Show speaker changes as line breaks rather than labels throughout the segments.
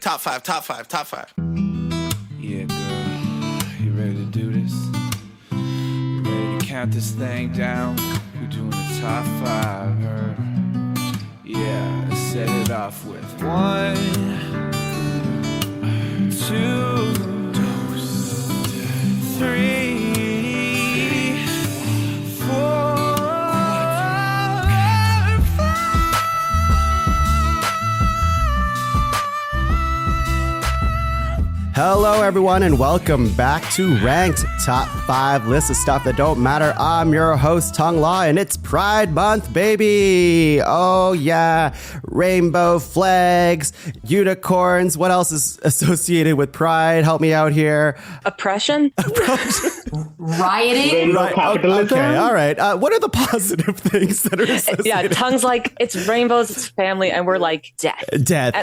Top five, top five, top five.
Yeah, girl, you ready to do this? You ready to count this thing down? We're doing the top five, her. Yeah, let's set it off with 1, 2, 3, 4.
Hello, everyone, and welcome back to Ranked Top 5 List of Stuff That Don't Matter. I'm your host, Tung Law, and it's Pride Month, baby. Oh, yeah. Rainbow flags, unicorns. What else is associated with Pride? Help me out here.
Oppression?
Rioting?
Right. Okay, all right. What are the positive things that are associated?
Yeah, Tung's like, it's rainbows, it's family, and we're like, death.
Death.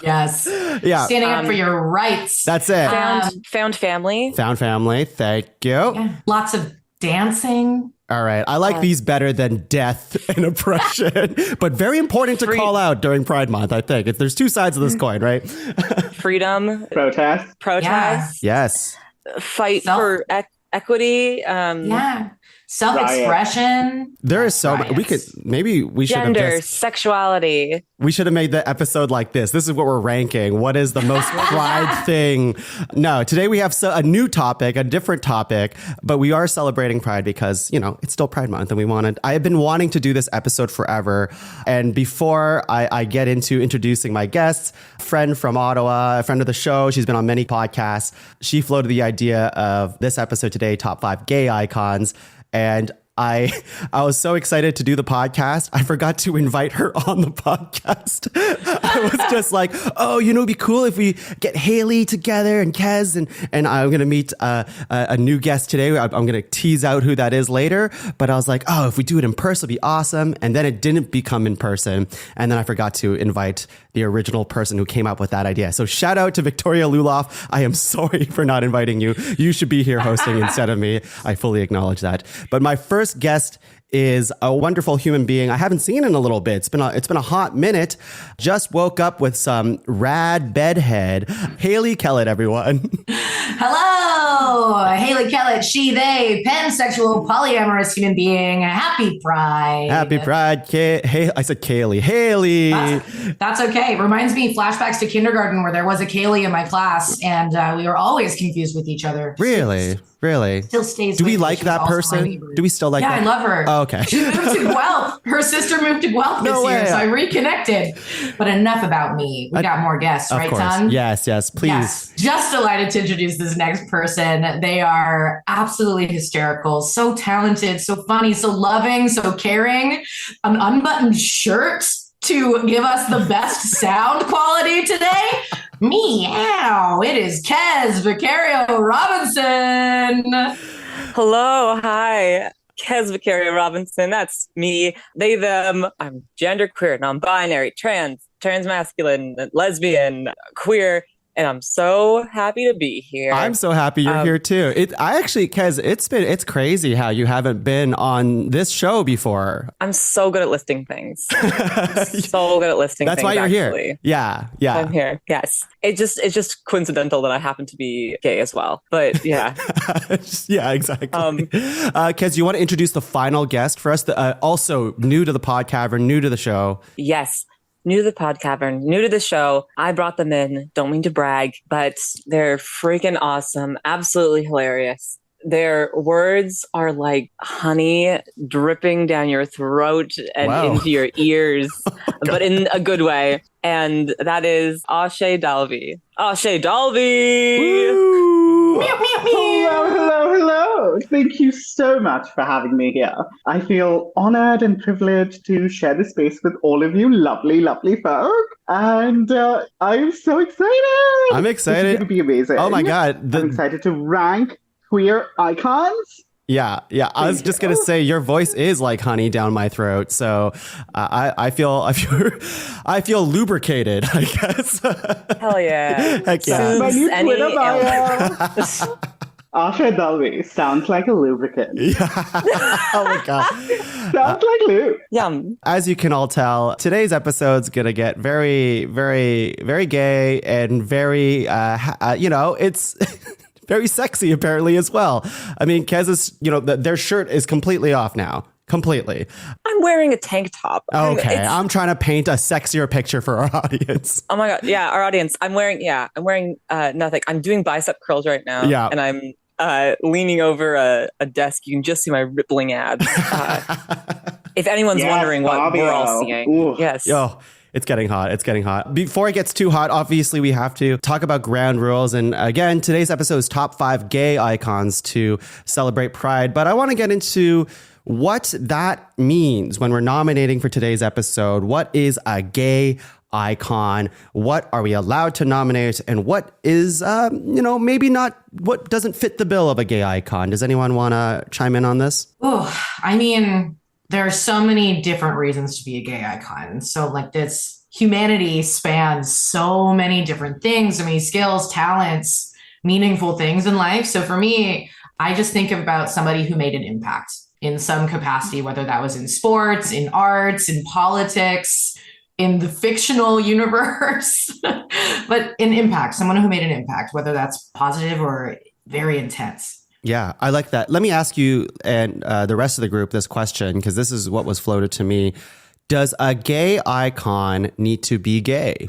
Yes.
Yeah.
Standing up for your rights.
That's it.
Found family.
Found family. Thank you.
Yeah. Lots of dancing.
All right. I like these better than death and oppression, but very important to call out during Pride Month, I think. There's two sides of this coin, right?
Freedom.
Protest.
Yes.
Fight for equity.
Self-expression.
There is so much. We should have
Gender, sexuality.
We should have made the episode like this. This is what we're ranking. What is the most Pride thing? No, today we have a new topic, a different topic, but we are celebrating Pride because, it's still Pride Month and I have been wanting to do this episode forever. And before I get into introducing my guests, a friend from Ottawa, a friend of the show, she's been on many podcasts. She floated the idea of this episode today, Top 5 Gay Icons. And I was so excited to do the podcast. I forgot to invite her on the podcast. I was just like, it'd be cool if we get Hayley together and Kez and I'm going to meet a new guest today. I'm going to tease out who that is later. But I was like, if we do it in person, it'll be awesome. And then it didn't become in person. And then I forgot to invite the original person who came up with that idea. So shout out to Victoria Luloff. I am sorry for not inviting you. You should be here hosting instead of me. I fully acknowledge that. But my first guest is a wonderful human being I haven't seen in a little bit. It's been a hot minute. Just woke up with some rad bedhead. Hayley Kellett, everyone.
Hello, Hayley Kellett, she, they, pansexual, polyamorous human being. Happy Pride.
Happy Pride. I said Kaylee. Hayley.
That's okay. It reminds me flashbacks to kindergarten where there was a Kaylee in my class and we were always confused with each other.
Really? Still
stays.
Do we like that person? Do we still like that?
Yeah, I love her.
Oh, okay.
She moved to Guelph. Her sister moved to Guelph this year, so I reconnected. But enough about me. We got more guests, right, Ton?
Yes, please.
Yes. Just delighted to introduce this next person. They are absolutely hysterical, so talented, so funny, so loving, so caring. An unbuttoned shirt to give us the best sound quality today. Meow. It is Kez Vicario-Robinson.
Hello. Hi. Kez Vicario-Robinson. That's me. They, them. I'm genderqueer, non-binary, transmasculine, lesbian, queer. And I'm so happy to be here.
I'm so happy you're here too. Kez, it's crazy how you haven't been on this show before.
I'm so good at listing things. So good at listing things.
That's why you're
actually.
Here. Yeah.
I'm here. Yes. It's just coincidental that I happen to be gay as well. But yeah.
Yeah, exactly. Kez, you want to introduce the final guest for us? Also new to the pod cavern, new to the show.
Yes. New to the pod cavern, new to the show. I brought them in. Don't mean to brag, but they're freaking awesome. Absolutely hilarious. Their words are like honey dripping down your throat and into your ears, but in a good way. And that is Aashay Dalvi. Aashay Dalvi!
Woo!
Meow, meow, meow.
Hello. Thank you so much for having me here. I feel honored and privileged to share the space with all of you lovely, lovely folk. And I'm so excited.
I'm excited.
This is going to be amazing.
Oh my God.
I'm excited to rank queer icons.
Yeah. I was just gonna say your voice is like honey down my throat, so I feel lubricated, I guess.
Hell yeah!
Heck yeah!
My new Twitter bio. Aashay Dalvi sounds like a lubricant.
Oh my God.
Sounds like lube.
Yum.
As you can all tell, today's episode's going to get very, very, very gay and very, it's very sexy apparently as well. I mean, Kez's, their shirt is completely off now. Completely.
I'm wearing a tank top.
Okay, I'm trying to paint a sexier picture for our audience.
Oh my God. Yeah, our audience. I'm wearing nothing. I'm doing bicep curls right now.
Yeah.
And I'm leaning over a desk. You can just see my rippling abs. If anyone's wondering what we're all seeing.
Ooh.
Yes.
Yo, it's getting hot. It's getting hot. Before it gets too hot, obviously we have to talk about ground rules. And again, today's episode is top 5 gay icons to celebrate Pride. But I want to get into what that means when we're nominating for today's episode. What is a gay icon? What are we allowed to nominate? And what is, maybe not, what doesn't fit the bill of a gay icon? Does anyone want to chime in on this?
Oh, I mean, there are so many different reasons to be a gay icon. So like this humanity spans so many different things. I mean, skills, talents, meaningful things in life. So for me, I just think about somebody who made an impact in some capacity, whether that was in sports, in arts, in politics, in the fictional universe, but an impact, someone who made an impact, whether that's positive or very intense.
Yeah, I like that. Let me ask you and the rest of the group this question, because this is what was floated to me. Does a gay icon need to be gay?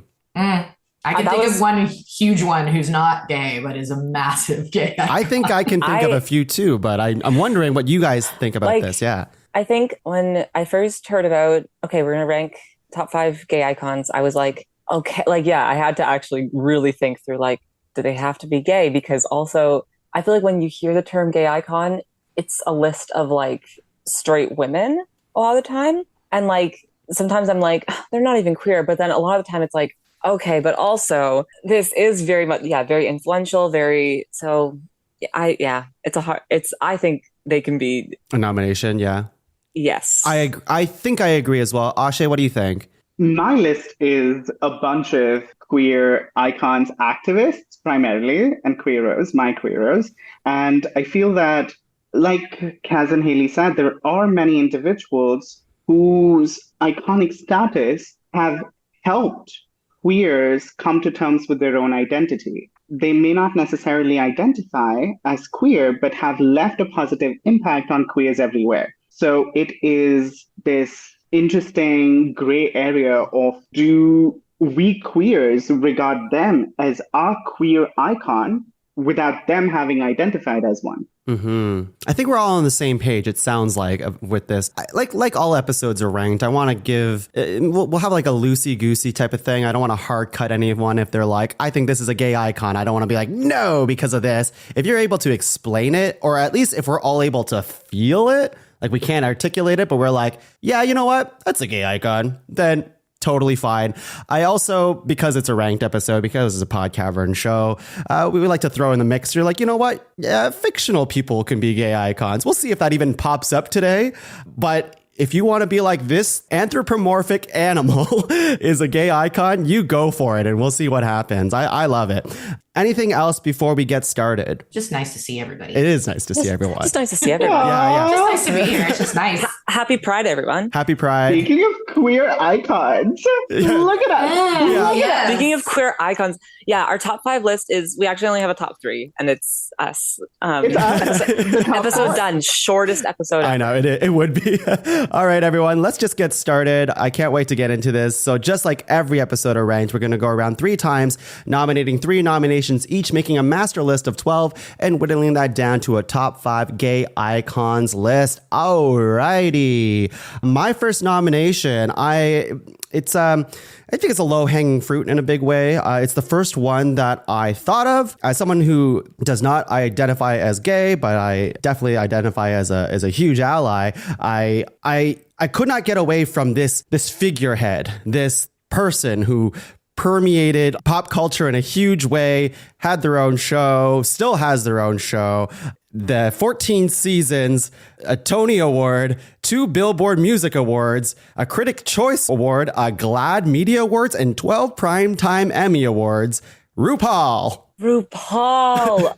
I can think of one huge one who's not gay, but is a massive gay icon.
I think I can think of a few too, but I'm wondering what you guys think about this. Yeah.
I think when I first heard about, okay, we're going to rank top 5 gay icons, I was like, okay, I had to actually really think through, do they have to be gay? Because also, I feel like when you hear the term gay icon, it's a list of straight women a lot of the time. And sometimes I'm like, they're not even queer. But then a lot of the time it's like, okay, but also this is very much, very influential, I think they can be
a nomination. Yeah.
Yes.
I think I agree as well. Aashay, what do you think?
My list is a bunch of queer icons, activists primarily, and queeros, my queeros. And I feel that, like Kez and Hayley said, there are many individuals whose iconic status have helped queers come to terms with their own identity. They may not necessarily identify as queer, but have left a positive impact on queers everywhere. So it is this interesting gray area of, do we queers regard them as our queer icon without them having identified as one?
Mm-hmm. I think we're all on the same page, it sounds like, with this. Like all episodes are ranked, I want to give, we'll have a loosey-goosey type of thing. I don't want to hard cut anyone if they're like, I think this is a gay icon. I don't want to be like, no, because of this. If you're able to explain it, or at least if we're all able to feel it, we can't articulate it, but we're like, yeah, you know what? That's a gay icon. Then totally fine. I also, because it's a ranked episode, because it's a Pod Cavern show, we would like to throw in the mix. You're like, you know what? Yeah, fictional people can be gay icons. We'll see if that even pops up today. But if you want to be like, this anthropomorphic animal is a gay icon, you go for it and we'll see what happens. I love it. Anything else before we get started?
Just nice to see everybody.
It is nice to see everyone.
Just nice to see everyone.
Yeah.
Just nice to be here. It's just nice.
Happy Pride, everyone.
Happy Pride.
Speaking of queer icons, look at us.
Look at us.
Speaking of queer icons, our top 5 list is, we actually only have a top 3, and it's us.
It's us.
Episode done. Shortest episode ever.
I know, it would be. All right, everyone, let's just get started. I can't wait to get into this. So just like every episode of Ranked, we're going to go around 3 times, nominating 3 nominations each, making a master list of 12 and whittling that down to a top 5 gay icons list. Alrighty. My first nomination, I think it's a low-hanging fruit in a big way. It's the first one that I thought of as someone who does not identify as gay, but I definitely identify as a huge ally. I could not get away from this figurehead, this person who permeated pop culture in a huge way, had their own show, still has their own show. The 14 seasons, a Tony Award, 2 Billboard Music Awards, a Critic Choice Award, a GLAAD Media Awards, and 12 Primetime Emmy Awards. RuPaul.
RuPaul.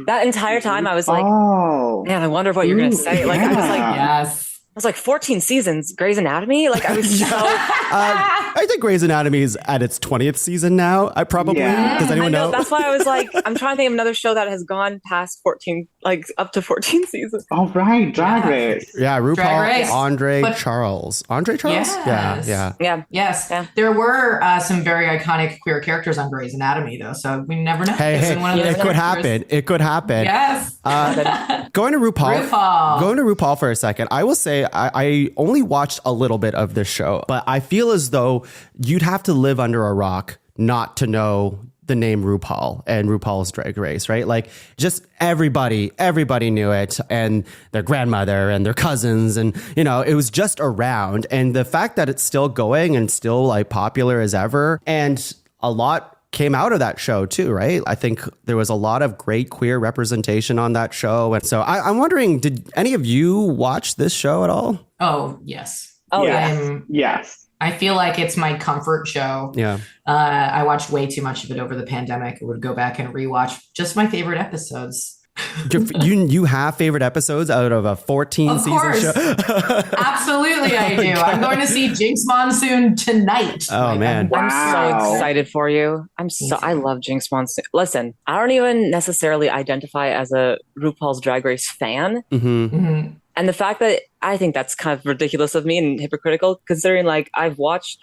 That entire time I was like,
Oh.
man, I wonder what you're gonna say. Like
Yes.
I was like 14 seasons, Grey's Anatomy. Like I was so
I think Grey's Anatomy is at its 20th season now. I probably does anyone know?
That's why I was like, I'm trying to think of another show that has gone past 14, like up to 14 seasons.
All right, Drag Race.
Yeah, RuPaul,
Drag Race.
Andre
But-
Charles. Andre Charles?
Yes.
Yeah.
Yes.
Yeah.
There were some very iconic queer characters on Grey's Anatomy, though, so we never know.
Hey,
This is one of those
it could
characters.
happen. It could happen.
Yes.
Going to RuPaul.
RuPaul.
Going to RuPaul for a second. I will say I only watched a little bit of this show, but I feel as though you'd have to live under a rock not to know the name RuPaul and RuPaul's Drag Race, right? Like just everybody knew it, and their grandmother and their cousins, and it was just around. And the fact that it's still going and still like popular as ever, and a lot came out of that show too, right? I think there was a lot of great queer representation on that show. And so I'm wondering, did any of you watch this show at all?
Oh, yes.
Oh
Yes. Yes.
I feel like it's my comfort show.
Yeah.
I watched way too much of it over the pandemic. I would go back and rewatch just my favorite episodes.
You have favorite episodes out of a 14
Of
season
course.
show?
Absolutely, I do. I'm going to see Jinx Monsoon tonight.
Oh, man.
I'm
Wow.
so excited for you. I love Jinx Monsoon. Listen, I don't even necessarily identify as a RuPaul's Drag Race fan.
Mm-hmm.
Mhm.
And the fact that I think that's kind of ridiculous of me and hypocritical, considering like I've watched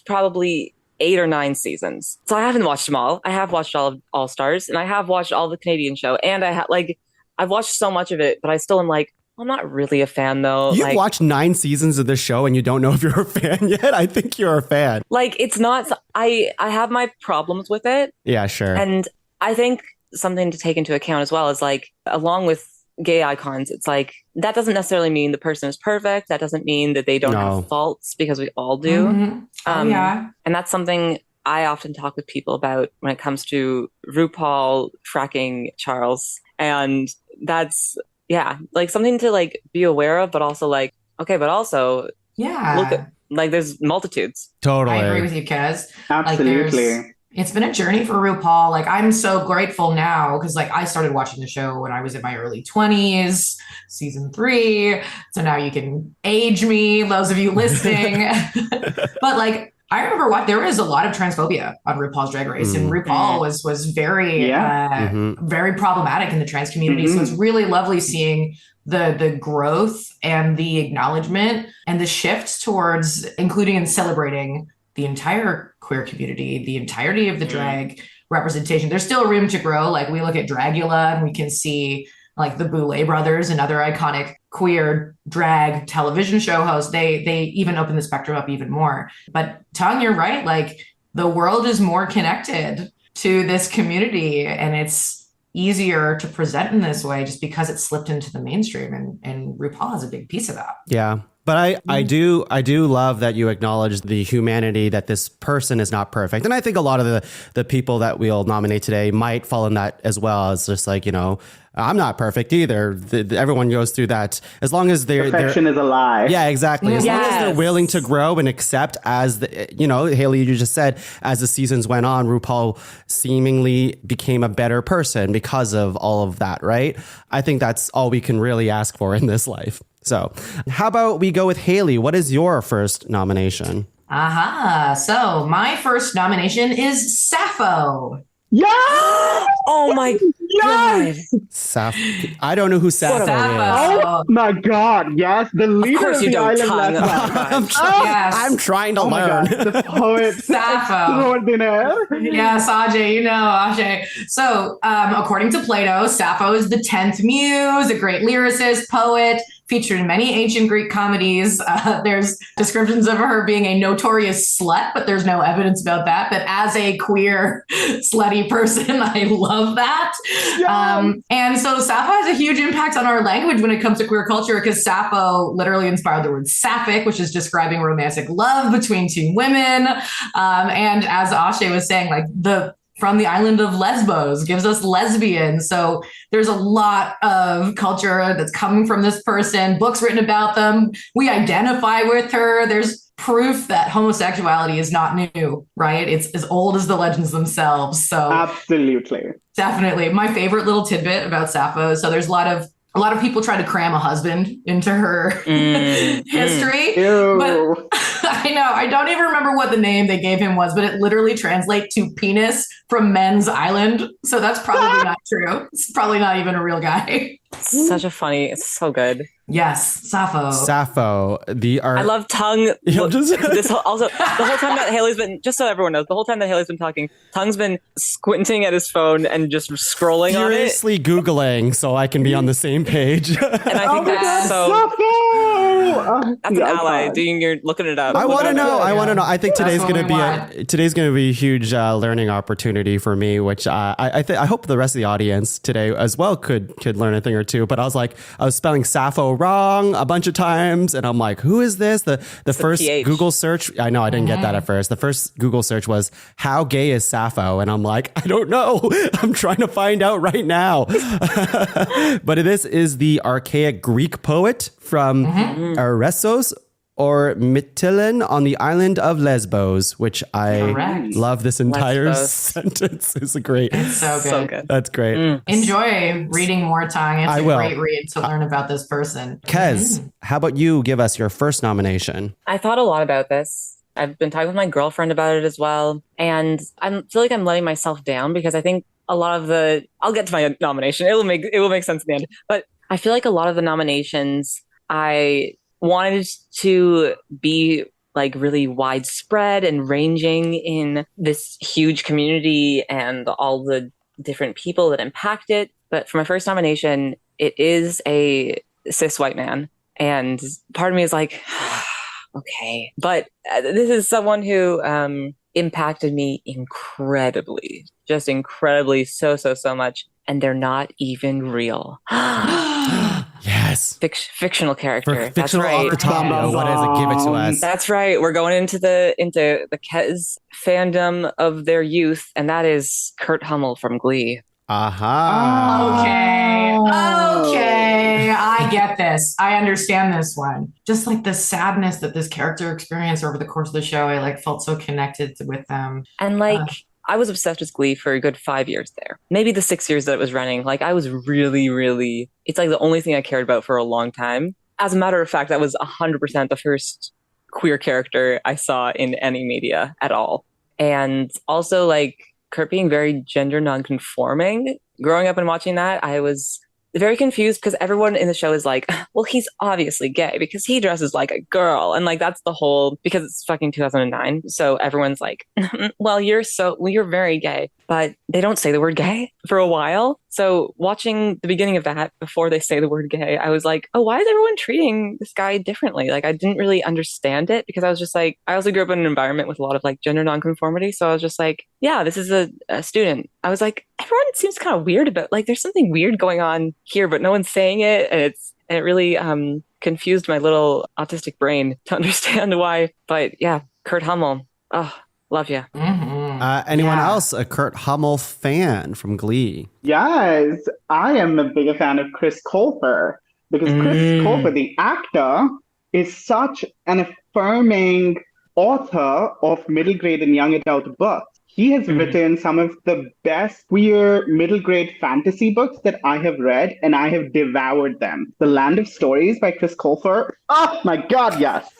probably 8 or 9 seasons. So I haven't watched them all. I have watched all of All Stars, and I have watched all the Canadian show, and I've watched so much of it, but I still am like, I'm not really a fan though.
You've
like,
watched 9 seasons of this show and you don't know if you're a fan yet? I think you're a fan.
like it's not. I have my problems with it,
Yeah, sure.
and I think something to take into account as well is like, along with gay icons, it's like that doesn't necessarily mean the person is perfect. That doesn't mean that they don't
No.
have faults, because we all do.
Mhm. Oh, yeah.
And that's something I often talk with people about when it comes to RuPaul fracking Charles. And that's, like something to like be aware of, but also like, okay, but also
Yeah.
look at, like, there's multitudes.
Totally.
I agree with you, Kez.
Absolutely.
It's been a journey for RuPaul. Like, I'm so grateful now because, like, I started watching the show when I was in my early 20s, season 3. So now you can age me, those of you listening. But, like, I remember there was a lot of transphobia on RuPaul's Drag Race, and RuPaul was very, very problematic in the trans community. So it's really lovely seeing the growth and the acknowledgement and the shift towards including and celebrating the entire queer community, the entirety of the drag representation. There's still room to grow. Like, we look at Dragula and we can see like the Boulet brothers and other iconic queer drag television show hosts. They even open the spectrum up even more. But Tuong, you're right. Like, the world is more connected to this community, and it's easier to present in this way just because it slipped into the mainstream, and RuPaul is a big piece of that.
Yeah. But I do love that you acknowledge the humanity, that this person is not perfect. And I think a lot of the people that we'll nominate today might fall in that as well. It's just like, I'm not perfect either. Everyone goes through that. As long as
Perfection is a lie.
Yeah, exactly. As long as they're
Yes.
willing to grow and accept, as Hayley, you just said, as the seasons went on, RuPaul seemingly became a better person because of all of that, right? I think that's all we can really ask for in this life. So how about we go with Hayley? What is your first nomination?
So my first nomination is Sappho.
Yeah!
Oh my God.
I don't know who Sappho is.
Oh my God! Yes, the leader
course
of
you
the
don't,
island
Tongue.
last
Yes.
I'm trying to
Oh my
learn.
God, the poet
Sappho.
extraordinaire.
Yes, Aashay, Aashay. So, according to Plato, Sappho is the 10th muse, a great lyricist, poet, featured in many ancient Greek comedies. There's descriptions of her being a notorious slut, but there's no evidence about that. But as a queer, slutty person, I love that. And so Sappho has a huge impact on our language when it comes to queer culture, because Sappho literally inspired the word sapphic, which is describing romantic love between two women. And as Aashay was saying, like, from the island of Lesbos gives us lesbian. So there's a lot of culture that's coming from this person, books written about them. We identify with her. There's proof that homosexuality is not new, right? It's as old as the legends themselves. So
Absolutely.
definitely my favorite little tidbit about Sappho. So there's a lot of people try to cram a husband into her history. But I know, I don't even remember what the name they gave him was, but it literally translates to penis from Men's Island. So that's probably not true. It's probably not even a real guy.
Such a funny, it's so good.
Yes, Sappho.
Sappho, the art.
I love Tongue. Also, the whole time that Hayley's been, just so everyone knows, the whole time that Hayley's been talking, Tongue's been squinting at his phone and just scrolling on it.
Furiously Googling so I can be on the same page.
And I think that's so. That's an ally. You're looking it up.
I want to know. I want to know. I think today's going to be a huge learning opportunity for me, which I hope the rest of the audience today as well could learn a thing or two. But I was spelling Sappho wrong a bunch of times, and I'm like, who is this? The first
PH.
Google search. I know I didn't get that at first. The first Google search was how gay is Sappho, and I'm like, I don't know. I'm trying to find out right now. But this is the archaic Greek poet from Eressos or Mytilene on the island of Lesbos, which I love. This entire sentence is great.
It's so good.
That's great.
Enjoy reading more, Tongue. It's a great read to learn about this person.
Kez, how about you give us your first nomination?
I thought a lot about this. I've been talking with my girlfriend about it as well. And I feel like I'm letting myself down because I think a lot of I'll get to my nomination. It will make sense in the end. But I feel like a lot of the nominations I wanted to be like really widespread and ranging in this huge community and all the different people that impact it. But for my first nomination, it is a cis white man. And part of me is like, okay. But this is someone who impacted me incredibly, just incredibly, so much. And they're not even real.
Yes.
Fictional character.
Fictional
That's right.
off the top. What is it? Give it to us.
That's right. We're going into the Kez fandom of their youth, and that is Kurt Hummel from Glee.
Aha.
Okay. I get this. I understand this one. Just like the sadness that this character experienced over the course of the show, I like felt so connected with them.
And I was obsessed with Glee for a good 5 years there. Maybe the 6 years that it was running. Like I was really, it's like the only thing I cared about for a long time. As a matter of fact, that was 100% the first queer character I saw in any media at all. And also like Kurt being very gender nonconforming. Growing up and watching that, I was very confused because everyone in the show is like, well, he's obviously gay because he dresses like a girl. And like, that's the whole, because it's fucking 2009. So everyone's like, well, you're very gay, but they don't say the word gay for a while. So watching the beginning of that before they say the word gay, I was like, oh, why is everyone treating this guy differently? Like, I didn't really understand it because I was just like, I also grew up in an environment with a lot of like gender nonconformity. So I was just like, yeah, this is a student. I was like, everyone seems kind of weird about, like, there's something weird going on here, but no one's saying it. And it really confused my little autistic brain to understand why. But yeah, Kurt Hummel. Oh, love you.
Anyone else a Kurt Hummel fan from Glee?
Yes, I am a bigger fan of Chris Colfer because Chris Colfer, the actor, is such an affirming author of middle grade and young adult books. He has written some of the best queer middle grade fantasy books that I have read, and I have devoured them. The Land of Stories by Chris Colfer. Oh my God, yes.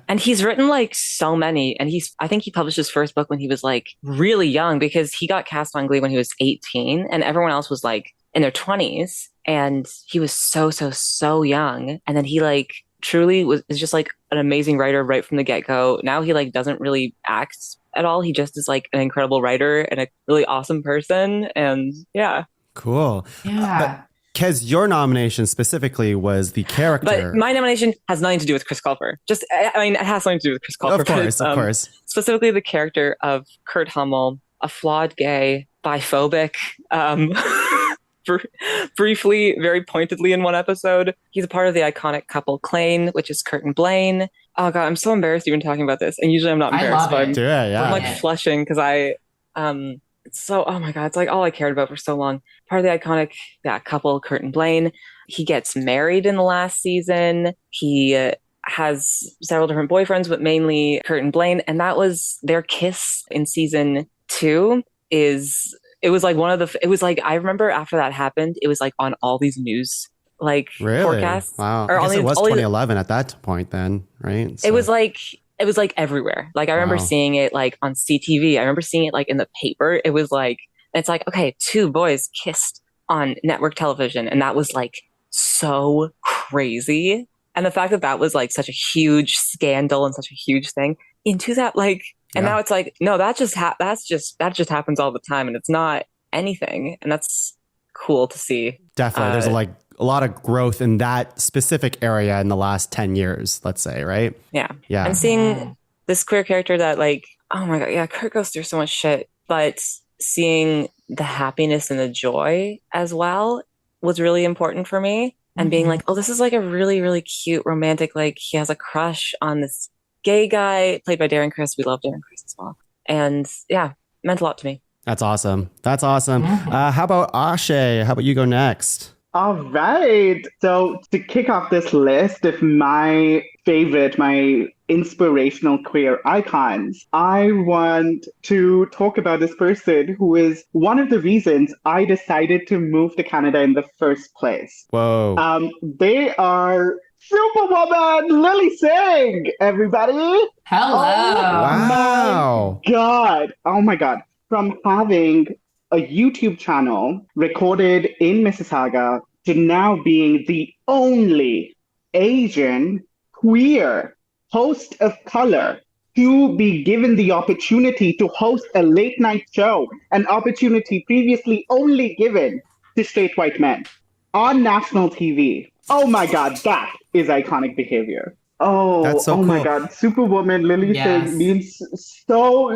And he's written like so many. And I think he published his first book when he was like really young because he got cast on Glee when he was 18 and everyone else was like in their 20s. And he was so young. And then he like truly is just like an amazing writer right from the get-go. Now he like doesn't really act at all. He just is like an incredible writer and a really awesome person. And yeah.
Cool.
Yeah.
Kez, your nomination specifically was the character.
But my nomination has nothing to do with Chris Colfer. It has something to do with Chris Colfer.
Of course.
Specifically the character of Kurt Hummel, a flawed gay, biphobic, briefly, very pointedly in one episode. He's a part of the iconic couple Klain, which is Kurt and Blaine. Oh God, I'm so embarrassed even talking about this. And usually I'm not embarrassed, but I'm like flushing because it's so, oh my God, it's like all I cared about for so long. Part of the iconic couple, Kurt and Blaine. He gets married in the last season. He has several different boyfriends, but mainly Kurt and Blaine. And that was their kiss in season 2 it was like it was like, I remember after that happened, it was like on all these news like
Really?
forecasts.
Wow.
Or
I guess it was
all these-
2011 at that point then, right? So-
It was like everywhere. Like I remember
Wow.
seeing it like on CTV. I remember seeing it like in the paper. It was like, it's like, okay, 2 boys kissed on network television. And that was like so crazy. And the fact that that was like such a huge scandal and such a huge thing into that, like, and now it's like, no, that just happens all the time, and it's not anything, and that's cool to see.
Definitely. There's like a lot of growth in that specific area in the last 10 years, let's say, right?
Yeah.
Yeah.
And seeing this queer character that like, oh my God, yeah, Kurt goes through so much shit, but seeing the happiness and the joy as well was really important for me. And being like, oh, this is like a really, really cute romantic, like he has a crush on this gay guy played by Darren Criss. We love Darren Criss as well. And yeah, meant a lot to me.
That's awesome. That's awesome. How about Aashay? How about you go next?
All right. So to kick off this list of my favorite, my inspirational queer icons, I want to talk about this person who is one of the reasons I decided to move to Canada in the first place.
Whoa.
They are Superwoman Lily Singh, everybody.
Hello.
Wow.
God. Oh my God. From having a YouTube channel recorded in Mississauga to now being the only Asian queer host of color to be given the opportunity to host a late night show, an opportunity previously only given to straight white men on national TV. Oh my God, that is iconic behavior. Oh,
That's so
my
cool.
God. Superwoman Lily
Yes.
Singh means so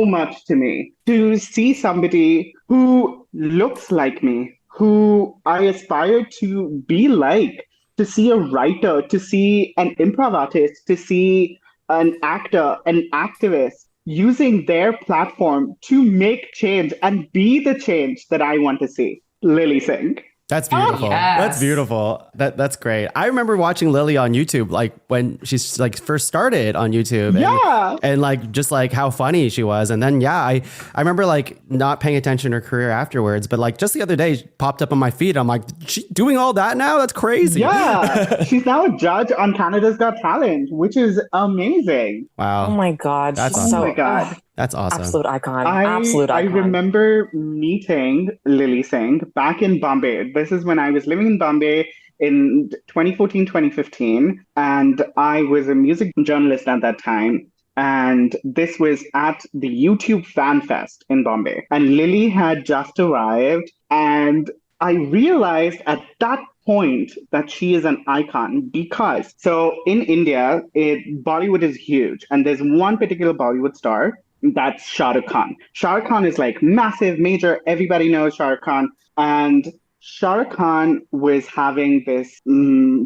much to me. To see somebody who looks like me, who I aspire to be like, to see a writer, to see an improv artist, to see an actor, an activist using their platform to make change and be the change that I want to see. Lily Singh.
That's beautiful.
yes.
That's beautiful. That's great. I remember watching Lily on YouTube, like when she's like first started on YouTube. And,
Yeah.
and like just like how funny she was. And then I remember like not paying attention to her career afterwards, but like just the other day she popped up on my feed. I'm like, she doing all that now? That's crazy.
Yeah. She's now a judge on Canada's Got Talent, which is amazing.
Wow.
Oh my God.
That's
she's
awesome.
Oh my God.
That's awesome.
Absolute icon.
I
Absolute icon.
remember meeting Lily Singh back in Bombay. This is when I was living in Bombay in 2014, 2015. And I was a music journalist at that time. And this was at the YouTube Fan Fest in Bombay. And Lily had just arrived. And I realized at that point that she is an icon because, so in India, Bollywood is huge. And there's one particular Bollywood star. That's Shah Rukh Khan. Shah Rukh Khan is like massive, major. Everybody knows Shah Rukh Khan. And Shah Rukh Khan was having this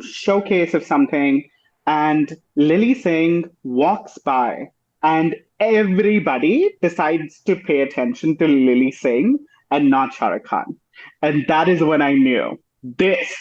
showcase of something. And Lily Singh walks by and everybody decides to pay attention to Lily Singh and not Shah Rukh Khan. And that is when I knew this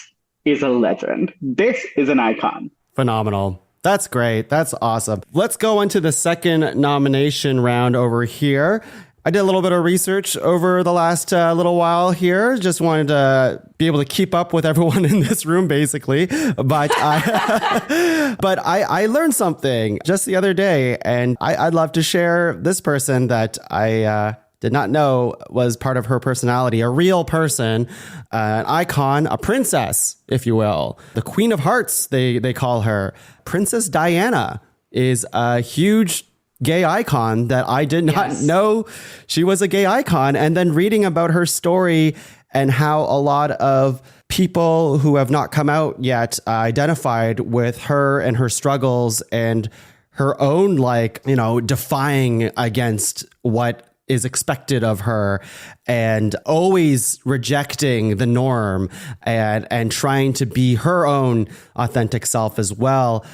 is a legend. This is an icon.
Phenomenal. That's great. That's awesome. Let's go into the second nomination round over here. I did a little bit of research over the last little while here. Just wanted to be able to keep up with everyone in this room, basically. But I learned something just the other day, and I'd love to share this person that I did not know was part of her personality, a real person, an icon, a princess, if you will. The Queen of Hearts, they call her. Princess Diana is a huge gay icon that I did not know she was a gay icon. And then reading about her story and how a lot of people who have not come out yet identified with her and her struggles and her own, like, you know, defying against what is expected of her and always rejecting the norm and trying to be her own authentic self as well.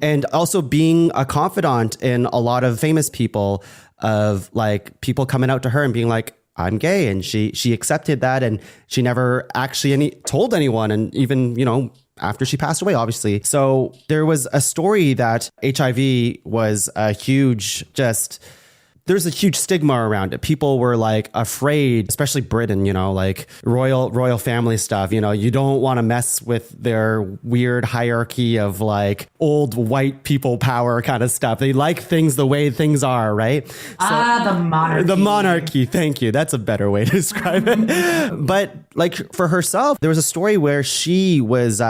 And also being a confidant in a lot of famous people, of like people coming out to her and being like, I'm gay. And she accepted that, and she never actually told anyone, and even, you know, after she passed away, obviously. So there was a story that HIV was a huge there's a huge stigma around it. People were like afraid, especially Britain, like royal family stuff. You don't want to mess with their weird hierarchy of like old white people power kind of stuff. They like things the way things are, right?
The monarchy.
The monarchy. Thank you. That's a better way to describe it. But like for herself, there was a story where she was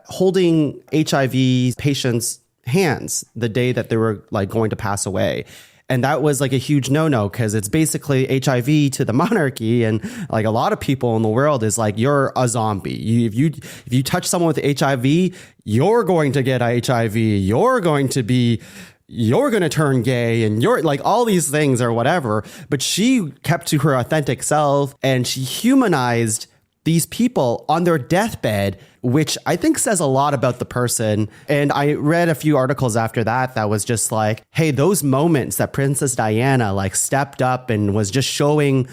holding HIV patients' hands the day that they were like going to pass away. And that was like a huge no-no because it's basically HIV to the monarchy. And like a lot of people in the world is like, you're a zombie. If you touch someone with HIV, you're going to get HIV. You're going to turn gay and you're like all these things or whatever. But she kept to her authentic self and she humanized these people on their deathbed, which I think says a lot about the person. And I read a few articles after that was just like, hey, those moments that Princess Diana like stepped up and was just showing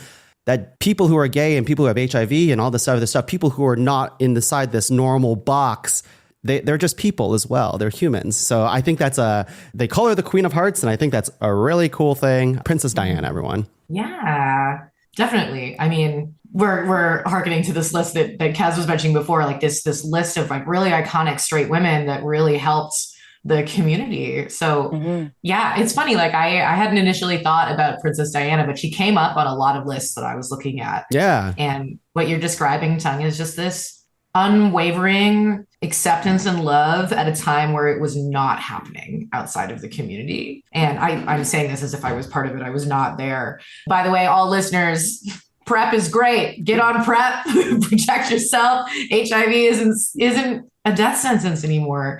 that people who are gay and people who have HIV and all this other stuff, people who are not inside this normal box, they're just people as well. They're humans. So I think they call her the Queen of Hearts. And I think that's a really cool thing. Princess Diana, everyone.
Yeah, definitely. I mean, we're hearkening to this list that Kez was mentioning before, like this list of like really iconic straight women that really helped the community. So yeah, it's funny. Like I hadn't initially thought about Princess Diana, but she came up on a lot of lists that I was looking at.
Yeah.
And what you're describing, Tung, is just this unwavering acceptance and love at a time where it was not happening outside of the community. And I'm saying this as if I was part of it. I was not there. By the way, all listeners, PrEP is great. Get on PrEP, protect yourself. HIV isn't a death sentence anymore.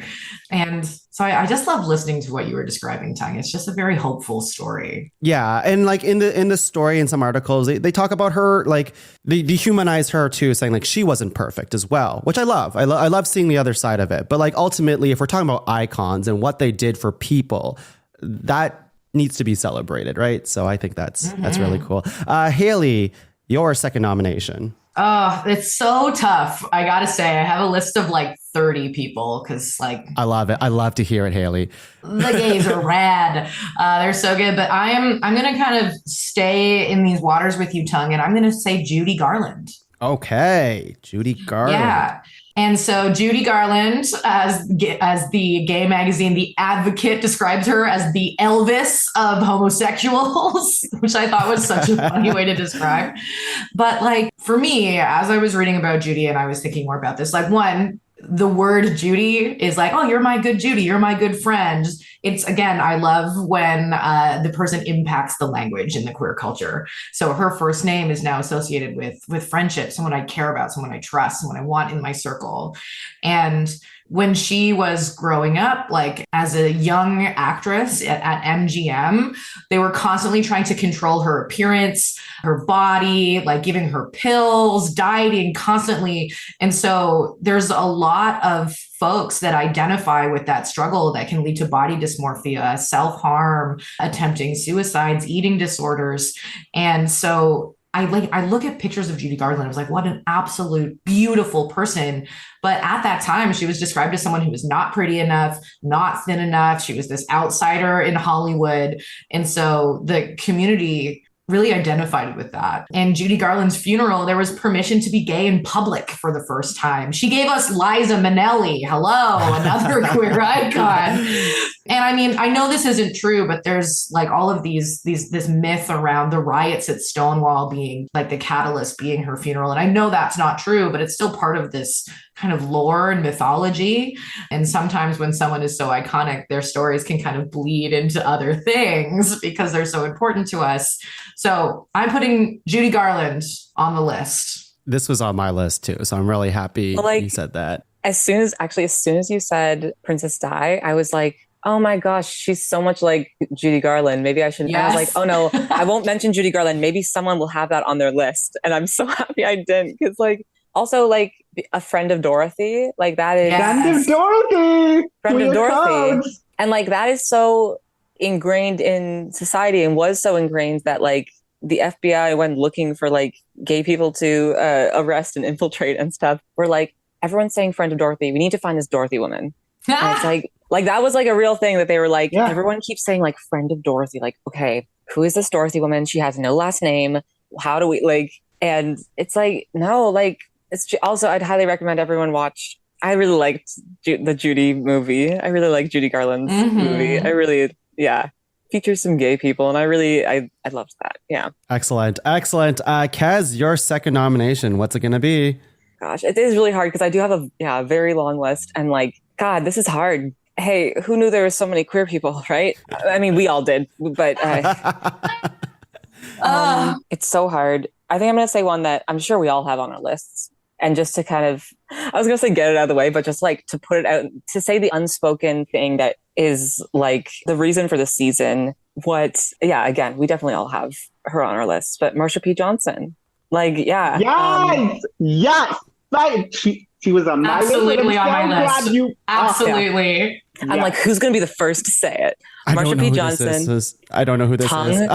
And so I just love listening to what you were describing, Tung. It's just a very hopeful story.
Yeah. And like in the story, in some articles, they talk about her, like they dehumanize her too, saying like she wasn't perfect as well, which I love. I love seeing the other side of it. But like ultimately, if we're talking about icons and what they did for people, that needs to be celebrated, right? So I think that's really cool. Hayley, your second nomination.
Oh, it's so tough. I gotta say, I have a list of like 30 people because like
I love it. I love to hear it, Hayley.
The gays are rad. They're so good. But I'm gonna kind of stay in these waters with you, Tung, and I'm gonna say Judy Garland.
Okay, Judy Garland.
Yeah. And so Judy Garland, as the gay magazine The Advocate describes her as the Elvis of homosexuals, which I thought was such a funny way to describe. But like for me, as I was reading about Judy and I was thinking more about this, like one, the word Judy is like, oh, you're my good Judy, you're my good friend. It's, again, I love when the person impacts the language in the queer culture. So her first name is now associated with friendship, someone I care about, someone I trust, someone I want in my circle. And when she was growing up, like as a young actress at MGM, they were constantly trying to control her appearance, her body, like giving her pills, dieting constantly. And so there's a lot of folks that identify with that struggle that can lead to body dysmorphia, self-harm, attempting suicides, eating disorders. And so I look at pictures of Judy Garland. I was like, what an absolute beautiful person. But at that time, she was described as someone who was not pretty enough, not thin enough. She was this outsider in Hollywood. And so the community really identified with that. And Judy Garland's funeral, there was permission to be gay in public for the first time. She gave us Liza Minnelli. Hello, another queer icon. And I mean, I know this isn't true, but there's like all of this myth around the riots at Stonewall being like the catalyst being her funeral. And I know that's not true, but it's still part of this kind of lore and mythology. And sometimes when someone is so iconic, their stories can kind of bleed into other things because they're so important to us. So I'm putting Judy Garland on the list.
This was on my list too, so I'm really happy you said that.
As soon as you said Princess Di, I was like, oh my gosh, she's so much like Judy Garland. Maybe I shouldn't. Yes. I was like, oh no, I won't mention Judy Garland. Maybe someone will have that on their list. And I'm so happy I didn't, because like, also like a friend of Dorothy, like that is
friend of Dorothy.
Friend of Dorothy. And like that is so ingrained in society and was so ingrained that like the FBI, when looking for like gay people to arrest and infiltrate and stuff, were like, everyone's saying friend of Dorothy. We need to find this Dorothy woman. And it's like that was like a real thing that they were like, everyone keeps saying like friend of Dorothy. Like, okay, who is this Dorothy woman? She has no last name. How do we like, and it's like, no, like it's also, I'd highly recommend everyone watch. I really liked the Judy movie. I really like Judy Garland's movie. I really, features some gay people. And I loved that. Yeah.
Excellent. Kez, your second nomination. What's it going to be?
Gosh, it is really hard because I do have a very long list. And like, God, this is hard. Hey, who knew there were so many queer people, right? I mean, we all did, but it's so hard. I think I'm going to say one that I'm sure we all have on our lists. And just to kind of, I was going to say get it out of the way, but just like to put it out, to say the unspoken thing that is like the reason for the season. Again, we definitely all have her on our list, but Marsha P. Johnson. Like,
Yes. Like, she was on my list.
Absolutely on my list. Absolutely.
I'm like, who's going to be the first to say it? Marsha P. Johnson.
I don't know who this
Tongue.
is.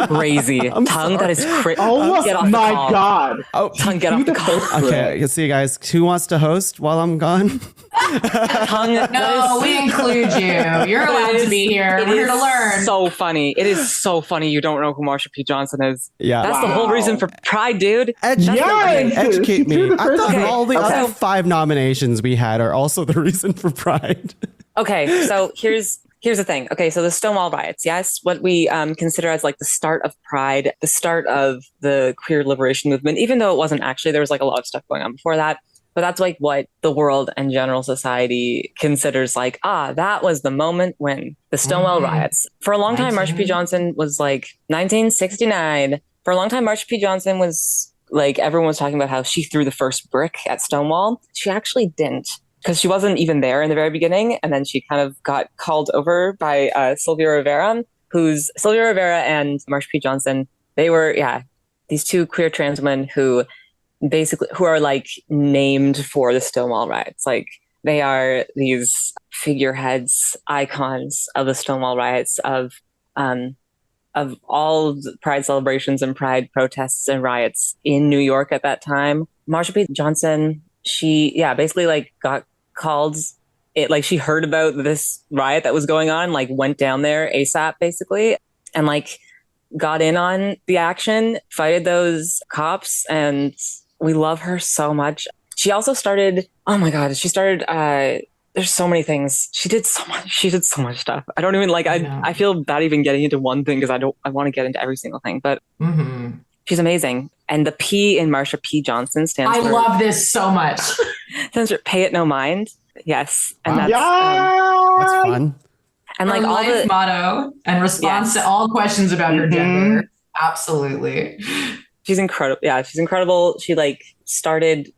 Crazy. Tongue that is crazy.
Oh my God.
Tongue, get off the call.
Okay, you see, guys, who wants to host while I'm gone?
Tongue.
No, we include you. You're allowed to be here. We're here to learn.
So funny. It is so funny. You don't know who Marsha P. Johnson is.
Yeah.
That's the whole reason for Pride, dude.
Educate me. I thought all the other 5 nominations we had are also the reason for Pride.
Okay, so here's the thing. Okay, so the Stonewall riots, yes, what we consider as like the start of Pride, the start of the queer liberation movement, even though it wasn't actually, there was like a lot of stuff going on before that. But that's like what the world and general society considers like, that was the moment when the Stonewall riots. For a long time, Marsha P. Johnson was like 1969. For a long time, Marsha P. Johnson was like, everyone was talking about how she threw the first brick at Stonewall. She actually didn't, because she wasn't even there in the very beginning. And then she kind of got called over by Sylvia Rivera, Sylvia Rivera and Marsha P. Johnson. They were, these two queer trans women who are like named for the Stonewall riots. Like they are these figureheads, icons of the Stonewall riots, of all Pride celebrations and Pride protests and riots in New York at that time. Marsha P. Johnson, she basically like got called it, like she heard about this riot that was going on, like went down there ASAP basically, and like got in on the action, fighted those cops, and we love her so much. She also started, there's so many things. She did so much stuff. I don't even like, I feel bad even getting into one thing because I want to get into every single thing, but she's amazing. And the P in Marsha P. Johnson stands for... I
love this so much.
Stands for pay it no mind. Yes. And that's
fun.
And
her
like all
life
the
motto and response to all questions about her gender. Absolutely.
She's incredible. Yeah, she's incredible. She like started